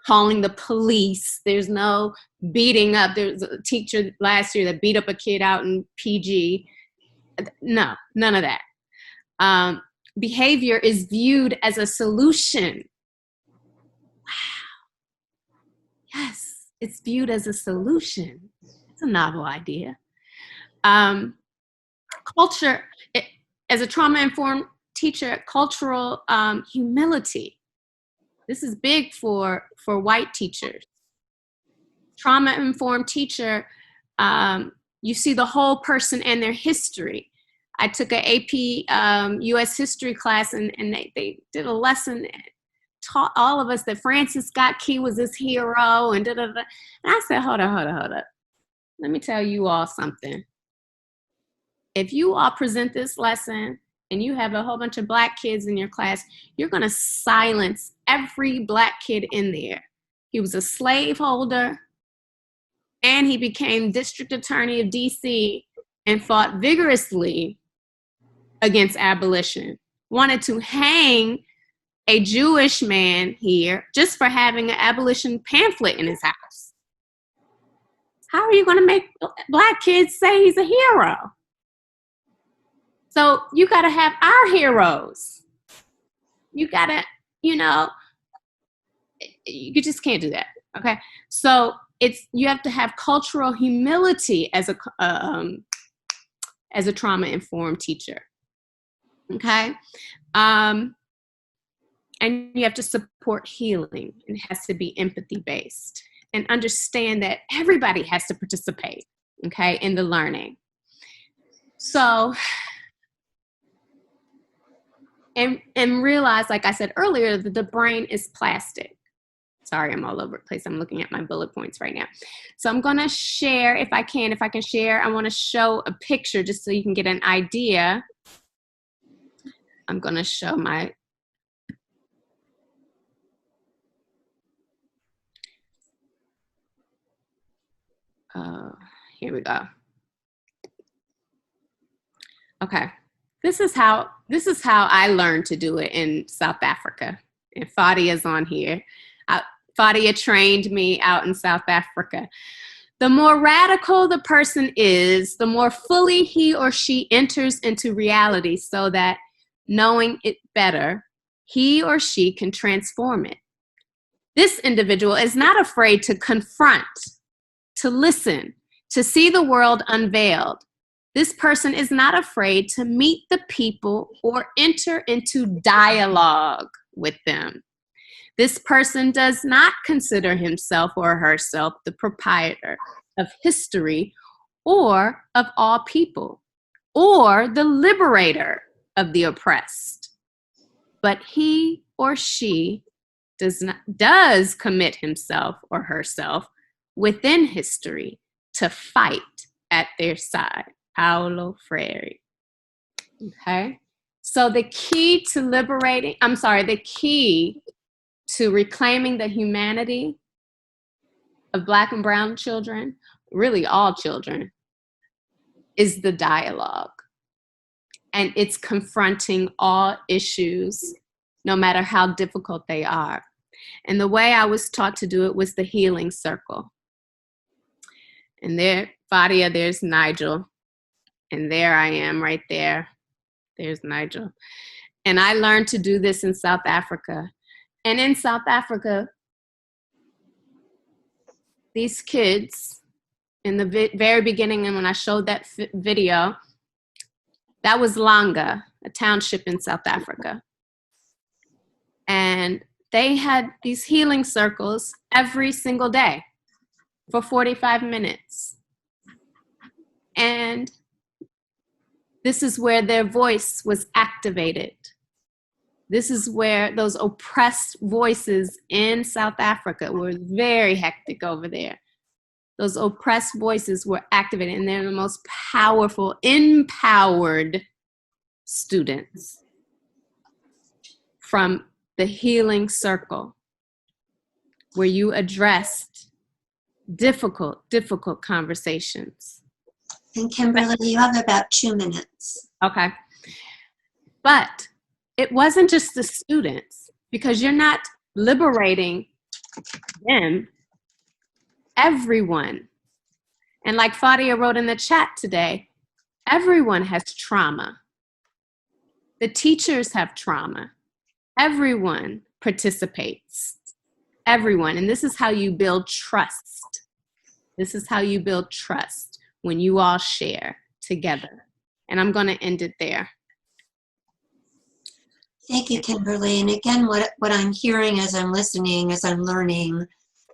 calling the police. There's no beating up. There's a teacher last year that beat up a kid out in PG. No, none of that. Behavior is viewed as a solution. Wow. Yes, it's viewed as a solution. It's a novel idea. Culture, as a trauma-informed teacher, cultural humility. This is big for white teachers. Trauma-informed teacher, you see the whole person and their history. I took an AP U.S. history class, and they did a lesson, taught all of us that Francis Scott Key was this hero, and da-da-da. And I said, hold up. Let me tell you all something. If you all present this lesson and you have a whole bunch of Black kids in your class, you're going to silence every Black kid in there. He was a slaveholder, and he became district attorney of D.C. and fought vigorously against abolition. Wanted to hang a Jewish man here just for having an abolition pamphlet in his house. How are you going to make Black kids say he's a hero? So you got to have our heroes. You got to, you just can't do that. Okay. So you have to have cultural humility as a trauma-informed teacher. Okay. And you have to support healing. It has to be empathy-based and understand that everybody has to participate, okay, in the learning. So, and realize, like I said earlier, that the brain is plastic. Sorry, I'm all over the place. I'm looking at my bullet points right now. So I'm going to share, if I can share, I want to show a picture just so you can get an idea. I'm going to show my, here we go. Okay. This is how I learned to do it in South Africa. And Fadia's on here. Fadia trained me out in South Africa. The more radical the person is, the more fully he or she enters into reality so that knowing it better, he or she can transform it. This individual is not afraid to confront, to listen, to see the world unveiled. This person is not afraid to meet the people or enter into dialogue with them. This person does not consider himself or herself the proprietor of history or of all people, or the liberator of the oppressed. But he or she does commit himself or herself within history to fight at their side. Paulo Freire. Okay? So the key to reclaiming the humanity of Black and brown children, really all children, is the dialogue. And it's confronting all issues, no matter how difficult they are. And the way I was taught to do it was the healing circle. And there, Fadia, there's Nigel. And there I am right there. There's Nigel. And I learned to do this in South Africa. And in South Africa, these kids, in the very beginning, and when I showed that video, that was Langa, a township in South Africa. they had these healing circles every single day for 45 minutes. And this is where their voice was activated. This is where those oppressed voices in South Africa were very hectic over there. Those oppressed voices were activated, and they're the most powerful, empowered students from the healing circle, where you addressed difficult conversations. And Kimberly, you have about 2 minutes. Okay. But it wasn't just the students, because you're not liberating them, everyone. And like Fadia wrote in the chat today, everyone has trauma. The teachers have trauma. Everyone participates. Everyone. And this is how you build trust. This is how you build trust, when you all share together. And I'm going to end it there. Thank you, Kimberly. And again, what I'm hearing as I'm listening, as I'm learning,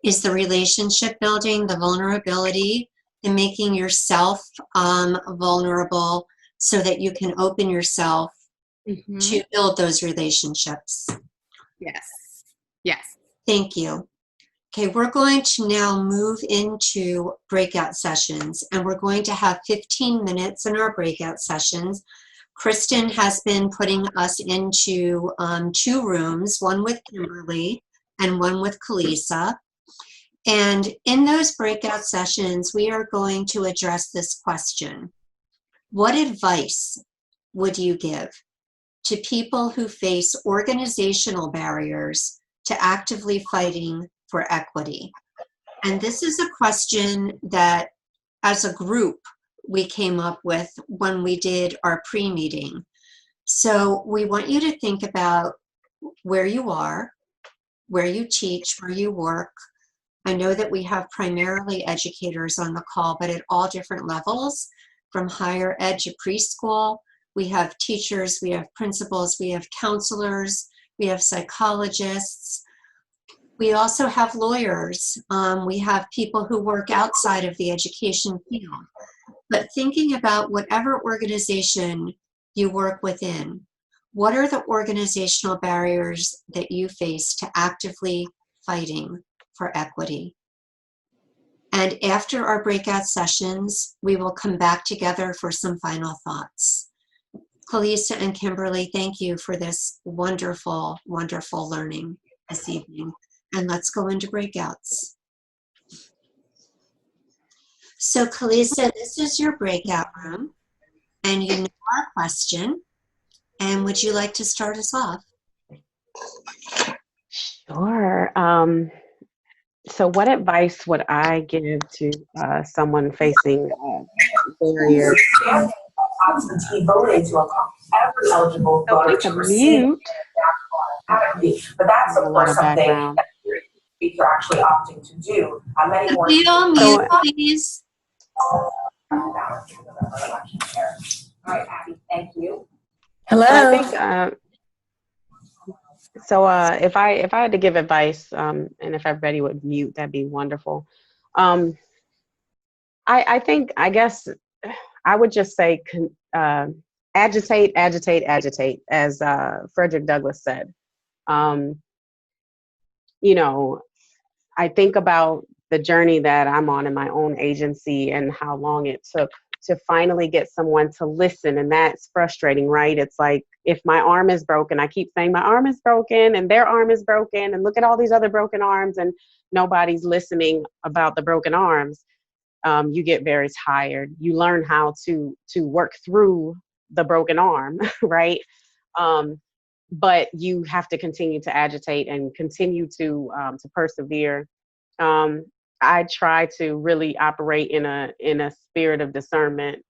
is the relationship building, the vulnerability, and making yourself vulnerable so that you can open yourself to build those relationships. Yes. Yes. Thank you. Okay, we're going to now move into breakout sessions, and we're going to have 15 minutes in our breakout sessions. Kristen has been putting us into 2 rooms, one with Kimberly and one with Kelisa. And in those breakout sessions, we are going to address this question. What advice would you give to people who face organizational barriers to actively fighting for equity? And this is a question that, as a group, we came up with when we did our pre-meeting. So we want you to think about where you are, where you teach, where you work. I know that we have primarily educators on the call, but at all different levels, from higher ed to preschool. We have teachers, we have principals, we have counselors, we have psychologists. We also have lawyers. We have people who work outside of the education field. But thinking about whatever organization you work within, what are the organizational barriers that you face to actively fighting for equity? And after our breakout sessions, we will come back together for some final thoughts. Kelisa and Kimberly, thank you for this wonderful, wonderful learning this evening. And let's go into breakouts. So Kelisa, this is your breakout room, and you know our question. And would you like to start us off? Sure. So what advice would I give to someone facing barriers? Absentee voting to every eligible voter to receive Mute. But that's, of A lot course, of something background. that you're actually opting to do. Many more. Could you all mute, please? All right, Abby, thank you. Hello. So I think, if I had to give advice, and if everybody would mute, that'd be wonderful. I guess I would just say agitate, as Frederick Douglass said. I think about the journey that I'm on in my own agency and how long it took to finally get someone to listen. And that's frustrating, right? It's like, if my arm is broken, I keep saying my arm is broken and their arm is broken and look at all these other broken arms, and nobody's listening about the broken arms. You get very tired. You learn how to work through the broken arm, right? But you have to continue to agitate and continue to persevere. I try to really operate in a spirit of discernment,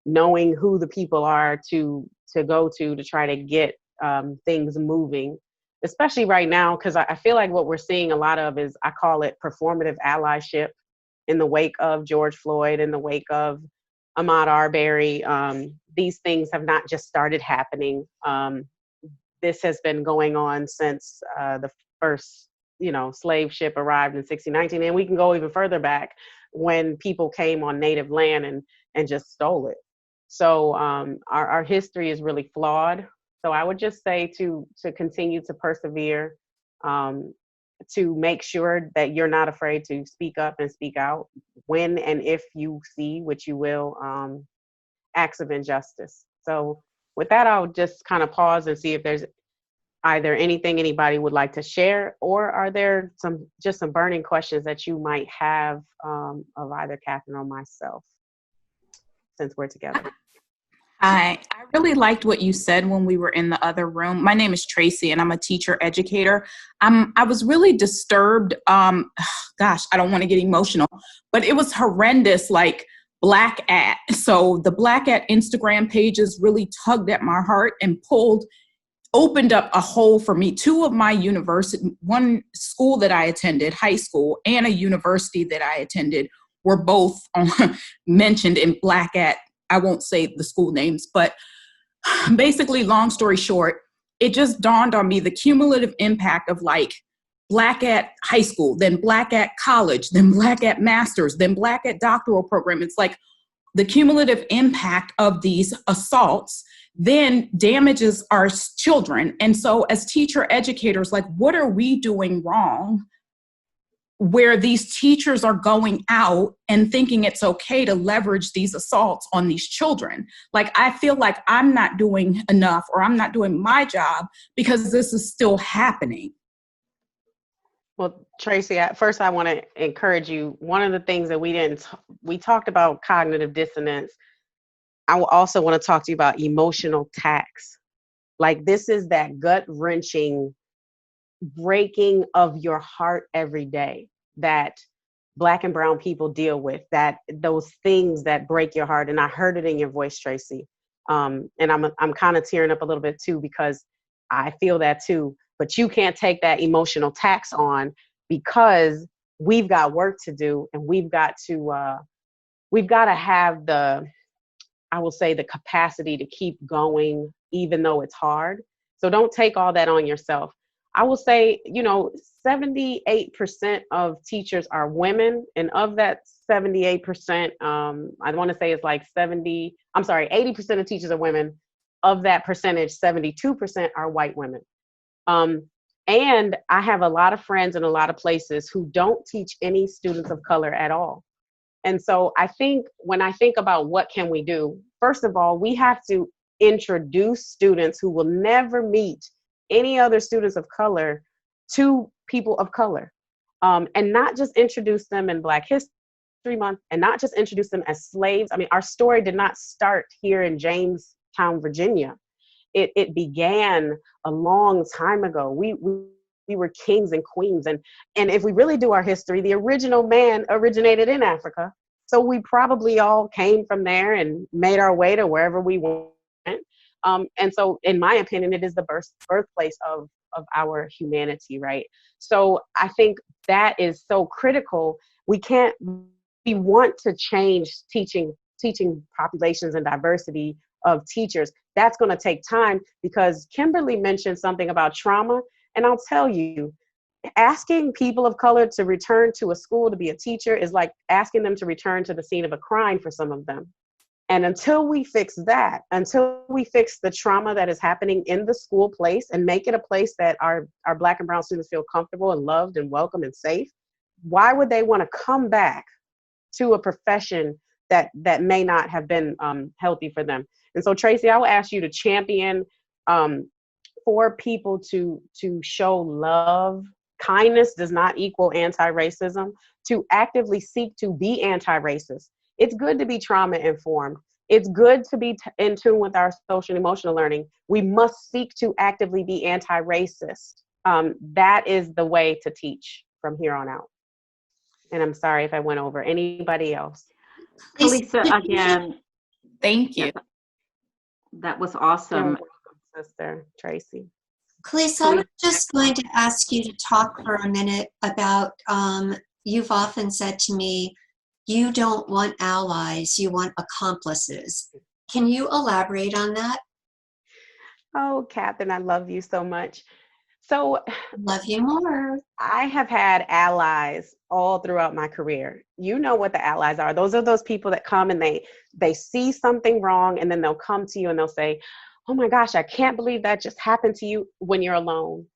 knowing who the people are to go to try to get things moving, especially right now, because I feel like what we're seeing a lot of is, I call it performative allyship in the wake of George Floyd, in the wake of Ahmaud Arbery. These things have not just started happening. this has been going on since the first, slave ship arrived in 1619. And we can go even further back when people came on native land and just stole it. So our history is really flawed. So I would just say to continue to persevere, to make sure that you're not afraid to speak up and speak out when and if you see, which you will, acts of injustice. So with that, I'll just kind of pause and see if there's either anything anybody would like to share, or are there some burning questions that you might have of either Catherine or myself, since we're together. Hi, I really liked what you said when we were in the other room. My name is Tracy and I'm a teacher educator. I was really disturbed. Gosh, I don't want to get emotional, but it was horrendous, like Black at. So the Black at Instagram pages really tugged at my heart and opened up a hole for me. Two of my university, one school that I attended, high school, and a university that I attended were both mentioned in Black at. I won't say the school names, but basically, long story short, it just dawned on me the cumulative impact of like Black at high school, then Black at college, then Black at master's, then Black at doctoral program. It's like the cumulative impact of these assaults then damages our children. And so as teacher educators, like, what are we doing wrong where these teachers are going out and thinking it's okay to leverage these assaults on these children? Like, I feel like I'm not doing enough, or I'm not doing my job because this is still happening. Well, Tracy, first I want to encourage you. One of the things that we talked about cognitive dissonance. I also want to talk to you about emotional tax. Like, this is that gut-wrenching breaking of your heart every day that Black and brown people deal with, that those things that break your heart. And I heard it in your voice, Tracy. And I'm kind of tearing up a little bit too, because I feel that too. But you can't take that emotional tax on, because we've got work to do, and we've got to have the capacity to keep going, even though it's hard. So don't take all that on yourself. I will say, 78% of teachers are women. And of that 78%, I want to say it's like 80% of teachers are women. Of that percentage, 72% are white women. And I have a lot of friends in a lot of places who don't teach any students of color at all. And so I think when I think about what can we do, first of all, we have to introduce students who will never meet any other students of color to people of color, and not just introduce them in Black History Month, and not just introduce them as slaves. I mean, our story did not start here in Jamestown, Virginia. It began a long time ago. We were kings and queens. And if we really do our history, the original man originated in Africa. So we probably all came from there and made our way to wherever we went. And so in my opinion, it is the birthplace of our humanity, right? So I think that is so critical. We want to change teaching populations and diversity of teachers. That's going to take time, because Kimberly mentioned something about trauma. And I'll tell you, asking people of color to return to a school to be a teacher is like asking them to return to the scene of a crime for some of them. And until we fix that, until we fix the trauma that is happening in the school place and make it a place that our Black and brown students feel comfortable and loved and welcome and safe, why would they want to come back to a profession that may not have been healthy for them? And so, Tracy, I will ask you to champion for people to show love. Kindness does not equal anti-racism. To actively seek to be anti-racist. It's good to be trauma informed. It's good to be in tune with our social and emotional learning. We must seek to actively be anti-racist. That is the way to teach from here on out. And I'm sorry if I went over. Anybody else? Kelisa, again, Thank you. that was awesome. You're welcome, Sister Tracy. Kelisa, I'm just going to ask you to talk for a minute about, you've often said to me, you don't want allies, you want accomplices. Can you elaborate on that? Oh, Catherine, I love you so much. So Love you more. I have had allies all throughout my career. You know what the allies are. Those are those people that come and they see something wrong, and then they'll come to you and they'll say, "Oh my gosh, I can't believe that just happened to you," when you're alone.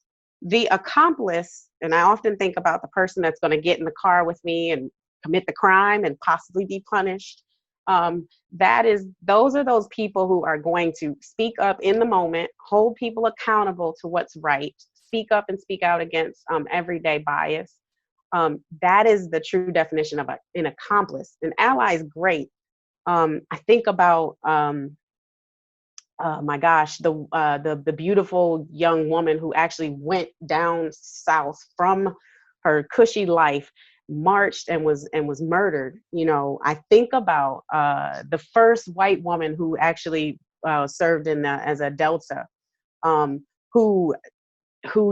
The accomplice, and I often think about the person that's going to get in the car with me and commit the crime and possibly be punished. Those are those people who are going to speak up in the moment, hold people accountable to what's right, speak up and speak out against everyday bias. That is the true definition of an accomplice. An ally is great. I think about my gosh, the beautiful young woman who actually went down south from her cushy life, marched and was murdered. You know, I think about the first white woman who actually served as a Delta, who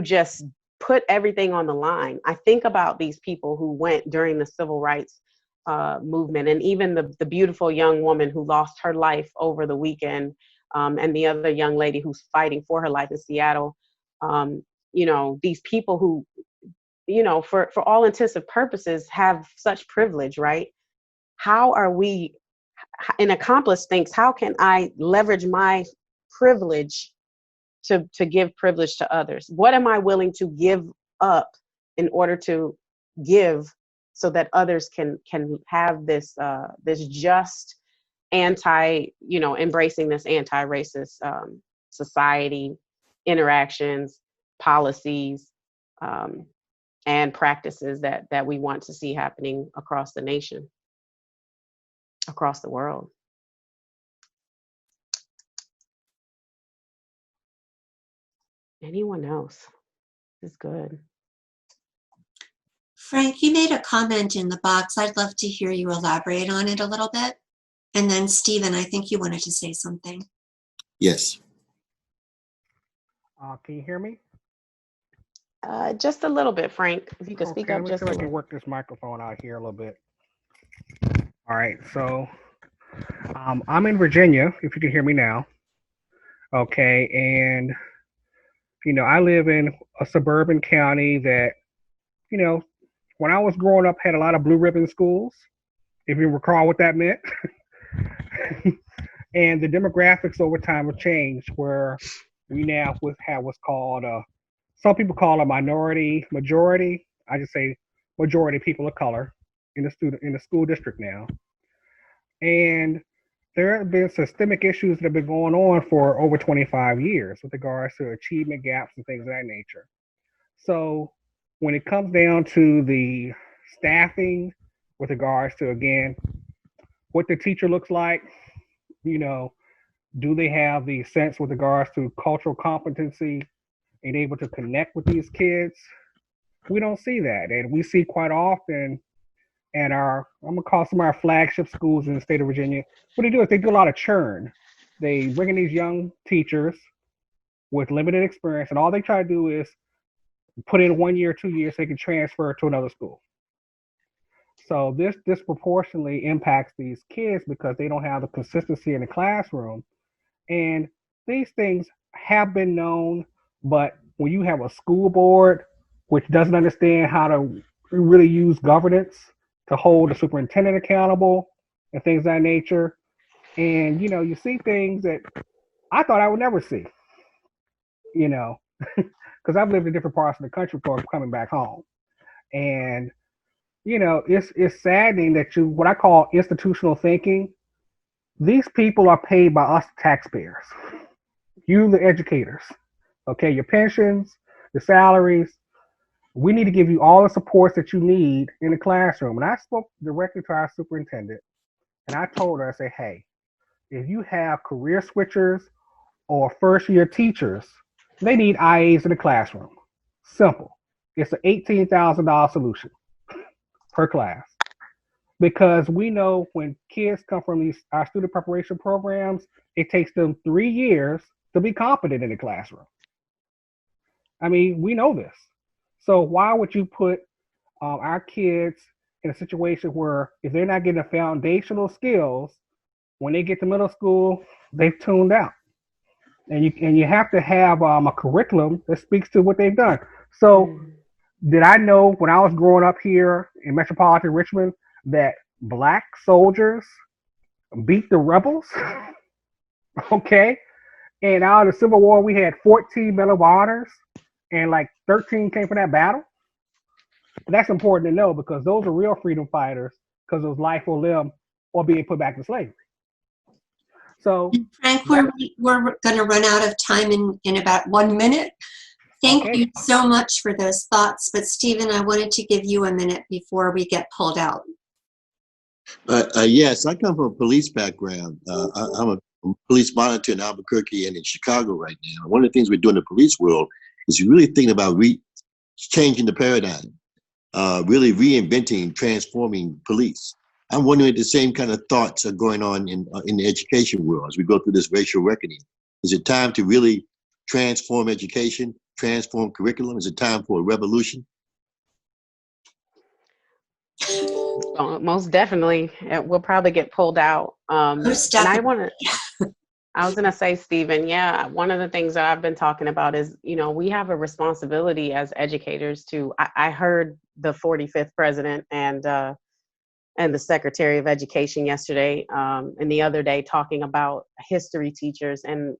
just put everything on the line. I think about these people who went during the civil rights movement, and even the beautiful young woman who lost her life over the weekend, and the other young lady who's fighting for her life in Seattle. You know, these people who, you know, for all intents and purposes have such privilege, right? How are we, an accomplice thinks, how can I leverage my privilege to give privilege to others? What am I willing to give up in order to give so that others can have this just embracing this anti-racist society, interactions, policies, and practices that we want to see happening across the nation, across the world. Anyone else? This is good. Frank, you made a comment in the box. I'd love to hear you elaborate on it a little bit. And then Stephen, I think you wanted to say something. Yes. Can you hear me? Just a little bit, Frank. If you could speak up just a little. Let me see if I can work this microphone out here a little bit. All right, so I'm in Virginia, if you can hear me now. Okay, and, you know, I live in a suburban county that, you know, when I was growing up had a lot of blue ribbon schools, if you recall what that meant. And the demographics over time have changed, where we now have what's called some people call a minority majority. I just say majority people of color in the school district now. And there have been systemic issues that have been going on for over 25 years with regards to achievement gaps and things of that nature. So when it comes down to the staffing with regards to, again, what the teacher looks like, you know, do they have the sense with regards to cultural competency and able to connect with these kids? We don't see that. And we see quite often at I'm going to call some of our flagship schools in the state of Virginia, what they do is they do a lot of churn. They bring in these young teachers with limited experience, and all they try to do is put in 1 year, 2 years, so they can transfer to another school. So this disproportionately impacts these kids because they don't have the consistency in the classroom. And these things have been known, but when you have a school board which doesn't understand how to really use governance to hold the superintendent accountable and things of that nature, and, you know, you see things that I thought I would never see, you know, because I've lived in different parts of the country before coming back home. And, you know, it's saddening that what I call institutional thinking, these people are paid by us taxpayers, you the educators, okay, your pensions, your salaries. We need to give you all the supports that you need in the classroom. And I spoke directly to our superintendent, and I told her, I said, hey, if you have career switchers or first-year teachers, they need IAs in the classroom. Simple. It's an $18,000 solution per class. Because we know when kids come from our student preparation programs, it takes them 3 years to be competent in the classroom. I mean, we know this. So why would you put our kids in a situation where if they're not getting the foundational skills, when they get to middle school, they've tuned out? and you have to have a curriculum that speaks to what they've done. So, did I know when I was growing up here in metropolitan Richmond that black soldiers beat the rebels? Okay, and out of the Civil War, we had 14 Medal of Honors, and like 13 came from that battle. That's important to know because those are real freedom fighters because it was life or limb or being put back in slavery. So, Frank, we're going to run out of time in about 1 minute. Thank okay. you so much for those thoughts. But Stephen, I wanted to give you a minute before we get pulled out. Yes, I come from a police background. I'm a police monitor in Albuquerque and in Chicago right now. One of the things we're doing in the police world is really thinking about changing the paradigm, really reinventing, transforming police. I'm wondering if the same kind of thoughts are going on in the education world as we go through this racial reckoning. Is it time to really transform education, transform curriculum? Is it time for a revolution? Most definitely. We'll probably get pulled out. Most And definitely. I was going to say, Stephen, yeah, one of the things that I've been talking about is, we have a responsibility as educators to, I heard the 45th president and the Secretary of Education yesterday and the other day talking about history teachers. And,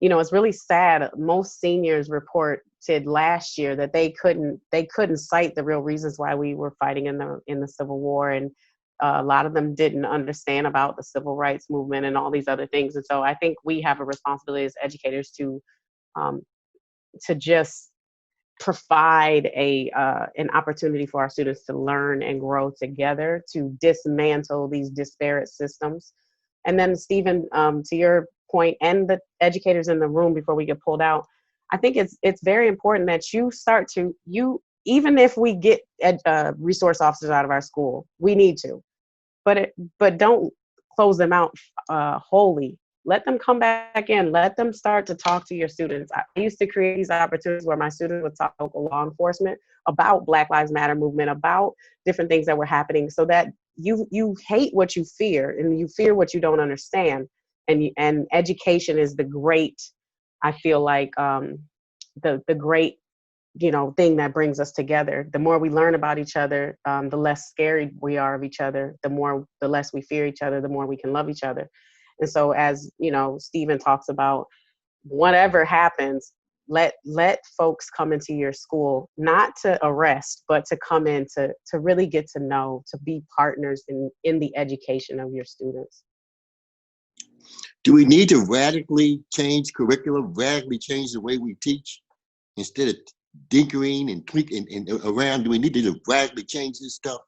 it's really sad. Most seniors reported last year that they couldn't cite the real reasons why we were fighting in the Civil War. And a lot of them didn't understand about the civil rights movement and all these other things. And so I think we have a responsibility as educators to just provide an opportunity for our students to learn and grow together, to dismantle these disparate systems. And then, Stephen, to your point, and the educators in the room before we get pulled out, I think it's very important that you start to, even if we get resource officers out of our school, we need to, but don't close them out wholly. Let them come back in. Let them start to talk to your students. I used to create these opportunities where my students would talk to law enforcement about Black Lives Matter movement, about different things that were happening, so that you hate what you fear and you fear what you don't understand. And education is the great, I feel like, the great, thing that brings us together. The more we learn about each other, the less scary we are of each other. The less we fear each other, the more we can love each other. And so, as Stephen talks about, whatever happens, let folks come into your school, not to arrest, but to come in to really get to know, to be partners in the education of your students. Do we need to radically change curriculum, radically change the way we teach instead of tinkering and tweaking and around? Do we need to radically change this stuff?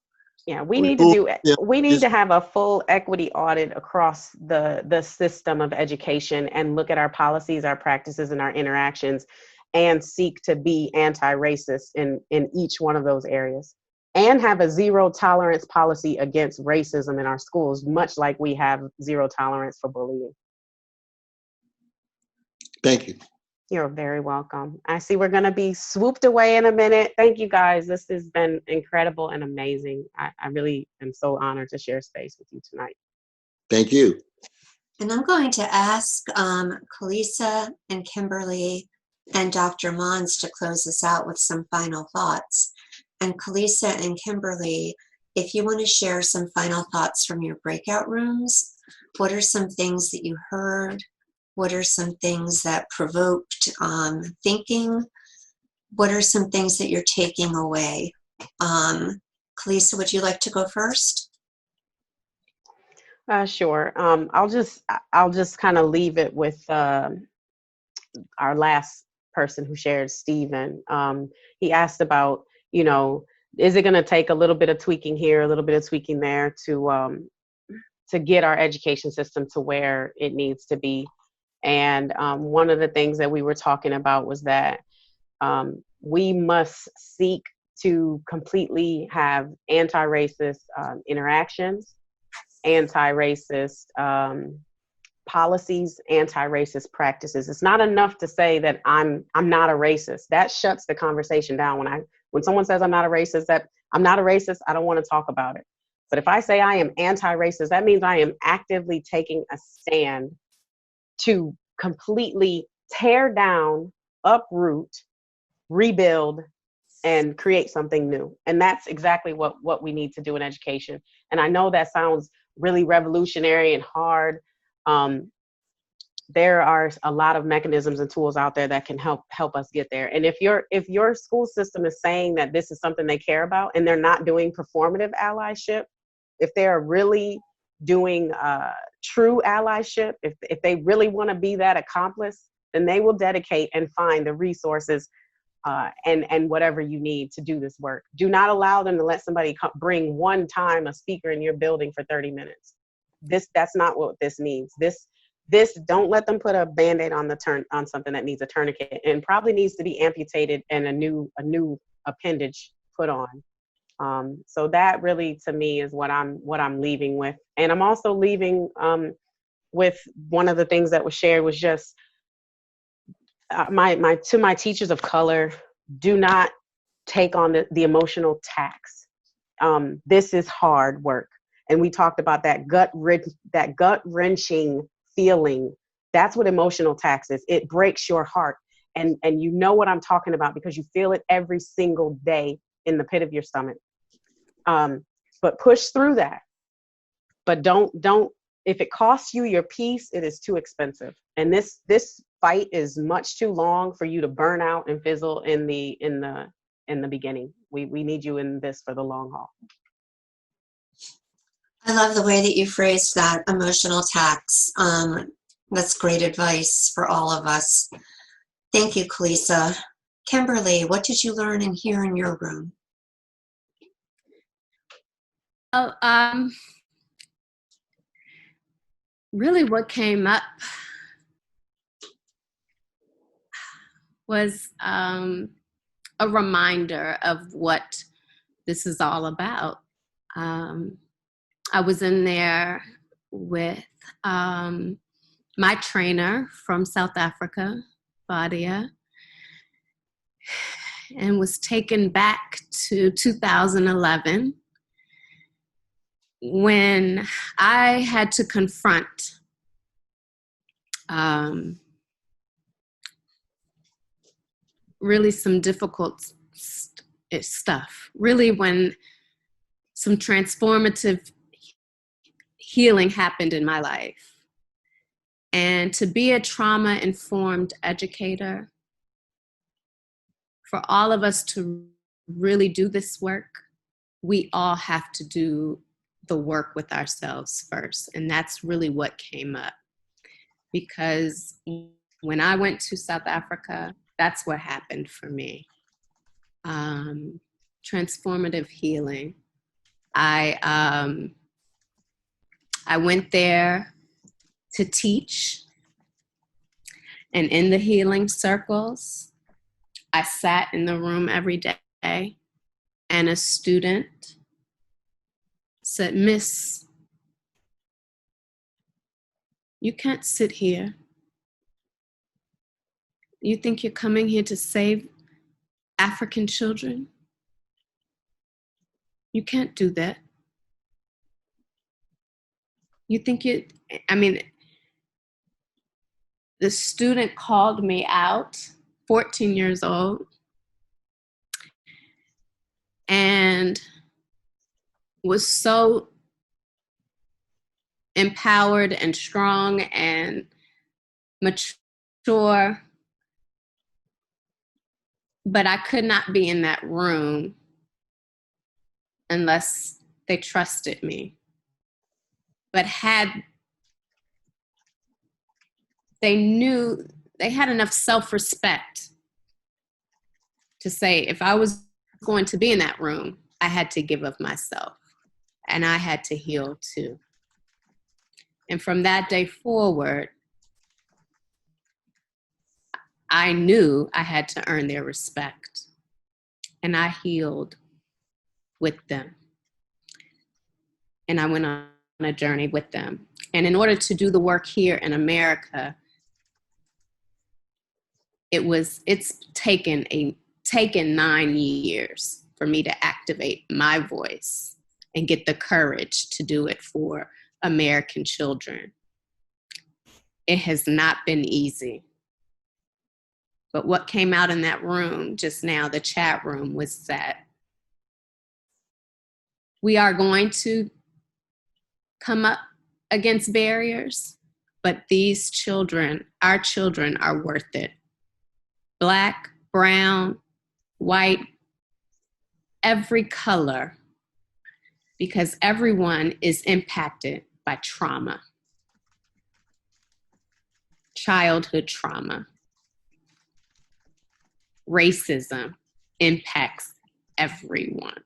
Yeah, we need to have a full equity audit across the system of education and look at our policies, our practices, and our interactions, and seek to be anti-racist in each one of those areas, and have a zero tolerance policy against racism in our schools, much like we have zero tolerance for bullying. Thank you. You're very welcome. I see we're going to be swooped away in a minute. Thank you, guys. This has been incredible and amazing. I really am so honored to share space with you tonight. Thank you. And I'm going to ask Kelisa and Kimberly and Dr. Mons to close us out with some final thoughts. And Kelisa and Kimberly, if you want to share some final thoughts from your breakout rooms, what are some things that you heard? What are some things that provoked thinking? What are some things that you're taking away? Kelisa, would you like to go first? Sure. I'll just kind of leave it with our last person who shared, Stephen. He asked about, is it going to take a little bit of tweaking here, a little bit of tweaking there to get our education system to where it needs to be? And one of the things that we were talking about was that we must seek to completely have anti-racist interactions, anti-racist policies, anti-racist practices. It's not enough to say that I'm not a racist. That shuts the conversation down. When someone says I'm not a racist, that I'm not a racist, I don't want to talk about it. But if I say I am anti-racist, that means I am actively taking a stand to completely tear down, uproot, rebuild, and create something new. And that's exactly what we need to do in education. And I know that sounds really revolutionary and hard. There are a lot of mechanisms and tools out there that can help us get there. And if your school system is saying that this is something they care about and they're not doing performative allyship, if they're really doing true allyship, if they really want to be that accomplice, then they will dedicate and find the resources and whatever you need to do this work. Do not allow them to let somebody bring one time a speaker in your building for 30 minutes. That's not what this means. This don't let them put a Band-Aid on something that needs a tourniquet and probably needs to be amputated and a new appendage put on. So that really, to me, is what I'm leaving with. And I'm also leaving with one of the things that was shared was just to my teachers of color, do not take on the emotional tax. This is hard work. And we talked about that gut-wrenching feeling. That's what emotional tax is. It breaks your heart. And you know what I'm talking about because you feel it every single day in the pit of your stomach. But push through that. But don't, if it costs you your peace, it is too expensive. And this fight is much too long for you to burn out and fizzle in the beginning. We need you in this for the long haul. I love the way that you phrased that, emotional tax. That's great advice for all of us. Thank you, Kelisa. Kimberly, what did you learn and hear in your room? Really what came up was a reminder of what this is all about. I was in there with my trainer from South Africa, Badia, and was taken back to 2011 when I had to confront really some difficult stuff, really when some transformative healing happened in my life. And to be a trauma-informed educator, for all of us to really do this work, we all have to do the work with ourselves first. And that's really what came up. Because when I went to South Africa, that's what happened for me. Transformative healing. I went there to teach, and in the healing circles, I sat in the room every day, and a student said, "Miss, you can't sit here. You think you're coming here to save African children? You can't do that. You think the student called me out, 14 years old, and was so empowered and strong and mature, but I could not be in that room unless they trusted me. But they knew, they had enough self-respect to say, if I was going to be in that room, I had to give of myself, and I had to heal too. And from that day forward, I knew I had to earn their respect, and I healed with them. And I went on a journey with them. And in order to do the work here in America, it's taken 9 years for me to activate my voice and get the courage to do it for American children. It has not been easy. But what came out in that room just now, the chat room, was that we are going to come up against barriers, but these children, our children, are worth it. Black, brown, white, every color, because everyone is impacted by trauma, childhood trauma. Racism impacts everyone.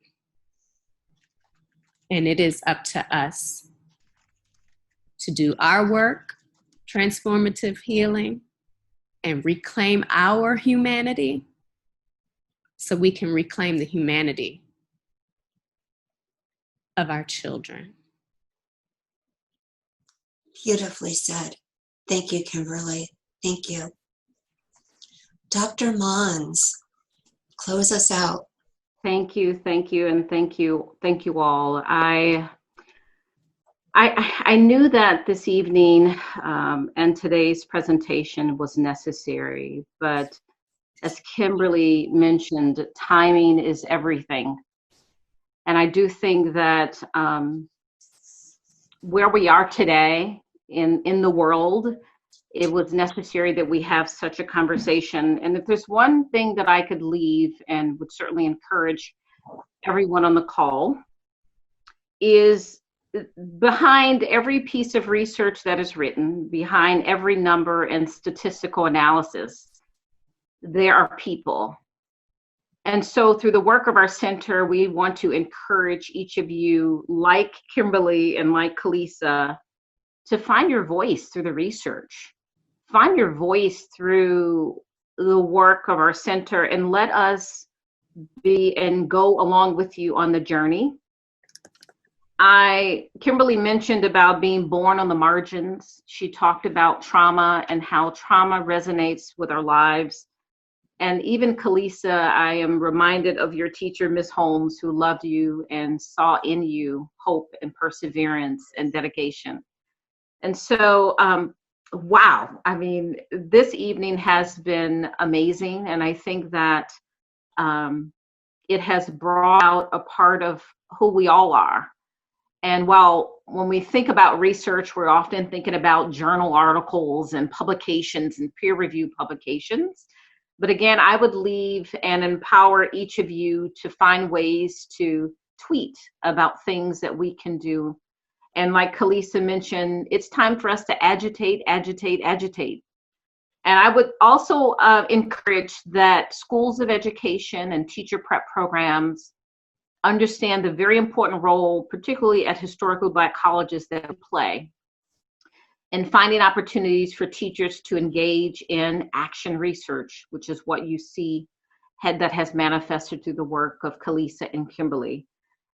And it is up to us to do our work, transformative healing, and reclaim our humanity so we can reclaim the humanity of our children. Beautifully said. Thank you, Kimberly. Thank you. Dr. Mons, close us out. Thank you, and thank you all. I knew that this evening and today's presentation was necessary, but as Kimberly mentioned, timing is everything. And I do think that where we are today in the world, it was necessary that we have such a conversation. And if there's one thing that I could leave and would certainly encourage everyone on the call, is behind every piece of research that is written, behind every number and statistical analysis, there are people. And so through the work of our center, we want to encourage each of you, like Kimberly and like Kelisa, to find your voice through the research. Find your voice through the work of our center, and let us be and go along with you on the journey. Kimberly mentioned about being born on the margins. She talked about trauma and how trauma resonates with our lives. And even Kelisa, I am reminded of your teacher, Ms. Holmes, who loved you and saw in you hope and perseverance and dedication. And so, wow, I mean, this evening has been amazing. And I think that it has brought out a part of who we all are. And while when we think about research, we're often thinking about journal articles and publications and peer-reviewed publications. But again, I would leave and empower each of you to find ways to tweet about things that we can do. And like Kelisa mentioned, it's time for us to agitate. And I would also encourage that schools of education and teacher prep programs understand the very important role, particularly at historically Black colleges, that we play in finding opportunities for teachers to engage in action research, which is what you see that has manifested through the work of Kelisa and Kimberly.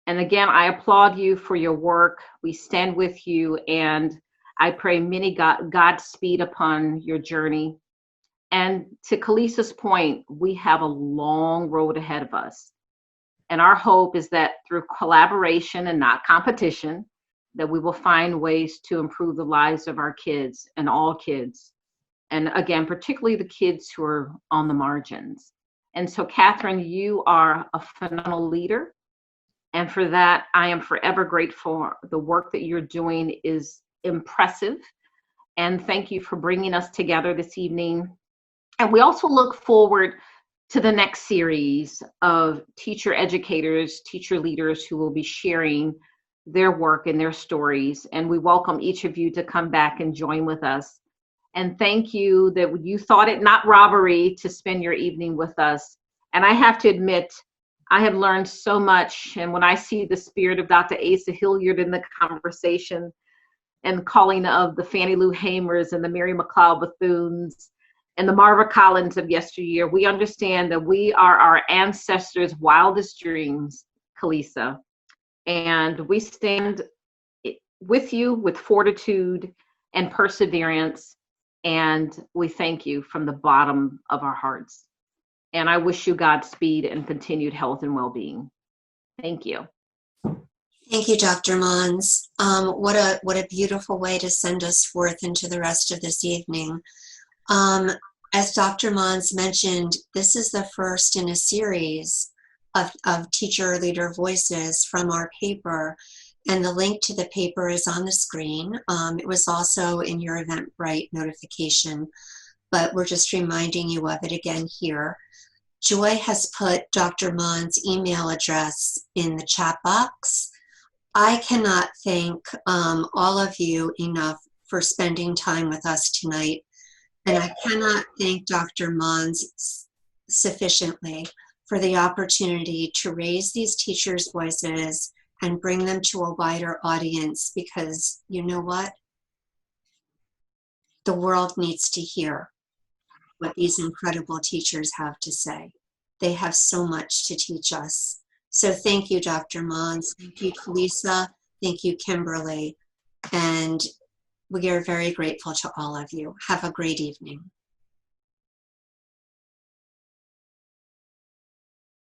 And again, I applaud you for your work. We stand with you, and I pray many Godspeed upon your journey. And to Kelisa's point, we have a long road ahead of us. And our hope is that through collaboration and not competition, that we will find ways to improve the lives of our kids and all kids. And again, particularly the kids who are on the margins. And so, Catherine, you are a phenomenal leader. And for that, I am forever grateful. The work that you're doing is impressive. And thank you for bringing us together this evening. And we also look forward to the next series of teacher educators, teacher leaders who will be sharing their work and their stories. And we welcome each of you to come back and join with us. And thank you that you thought it not robbery to spend your evening with us. And I have to admit, I have learned so much. And when I see the spirit of Dr. Asa Hilliard in the conversation and calling of the Fannie Lou Hamers and the Mary McLeod Bethunes and the Marva Collins of yesteryear, we understand that we are our ancestors' wildest dreams, Kelisa. And we stand with you with fortitude and perseverance. And we thank you from the bottom of our hearts. And I wish you Godspeed and continued health and well-being. Thank you. Thank you, Dr. Mons. What a beautiful way to send us forth into the rest of this evening. As Dr. Mons mentioned, this is the first in a series of teacher leader voices from our paper, and the link to the paper is on the screen. It was also in your Eventbrite notification, but we're just reminding you of it again here. Joy has put Dr. Mons' email address in the chat box. I cannot thank all of you enough for spending time with us tonight, and I cannot thank Dr. Mons sufficiently for the opportunity to raise these teachers' voices and bring them to a wider audience, because you know what? The world needs to hear what these incredible teachers have to say. They have so much to teach us. So thank you, Dr. Mons. Thank you, Kelisa. Thank you, Kimberly. And we are very grateful to all of you. Have a great evening.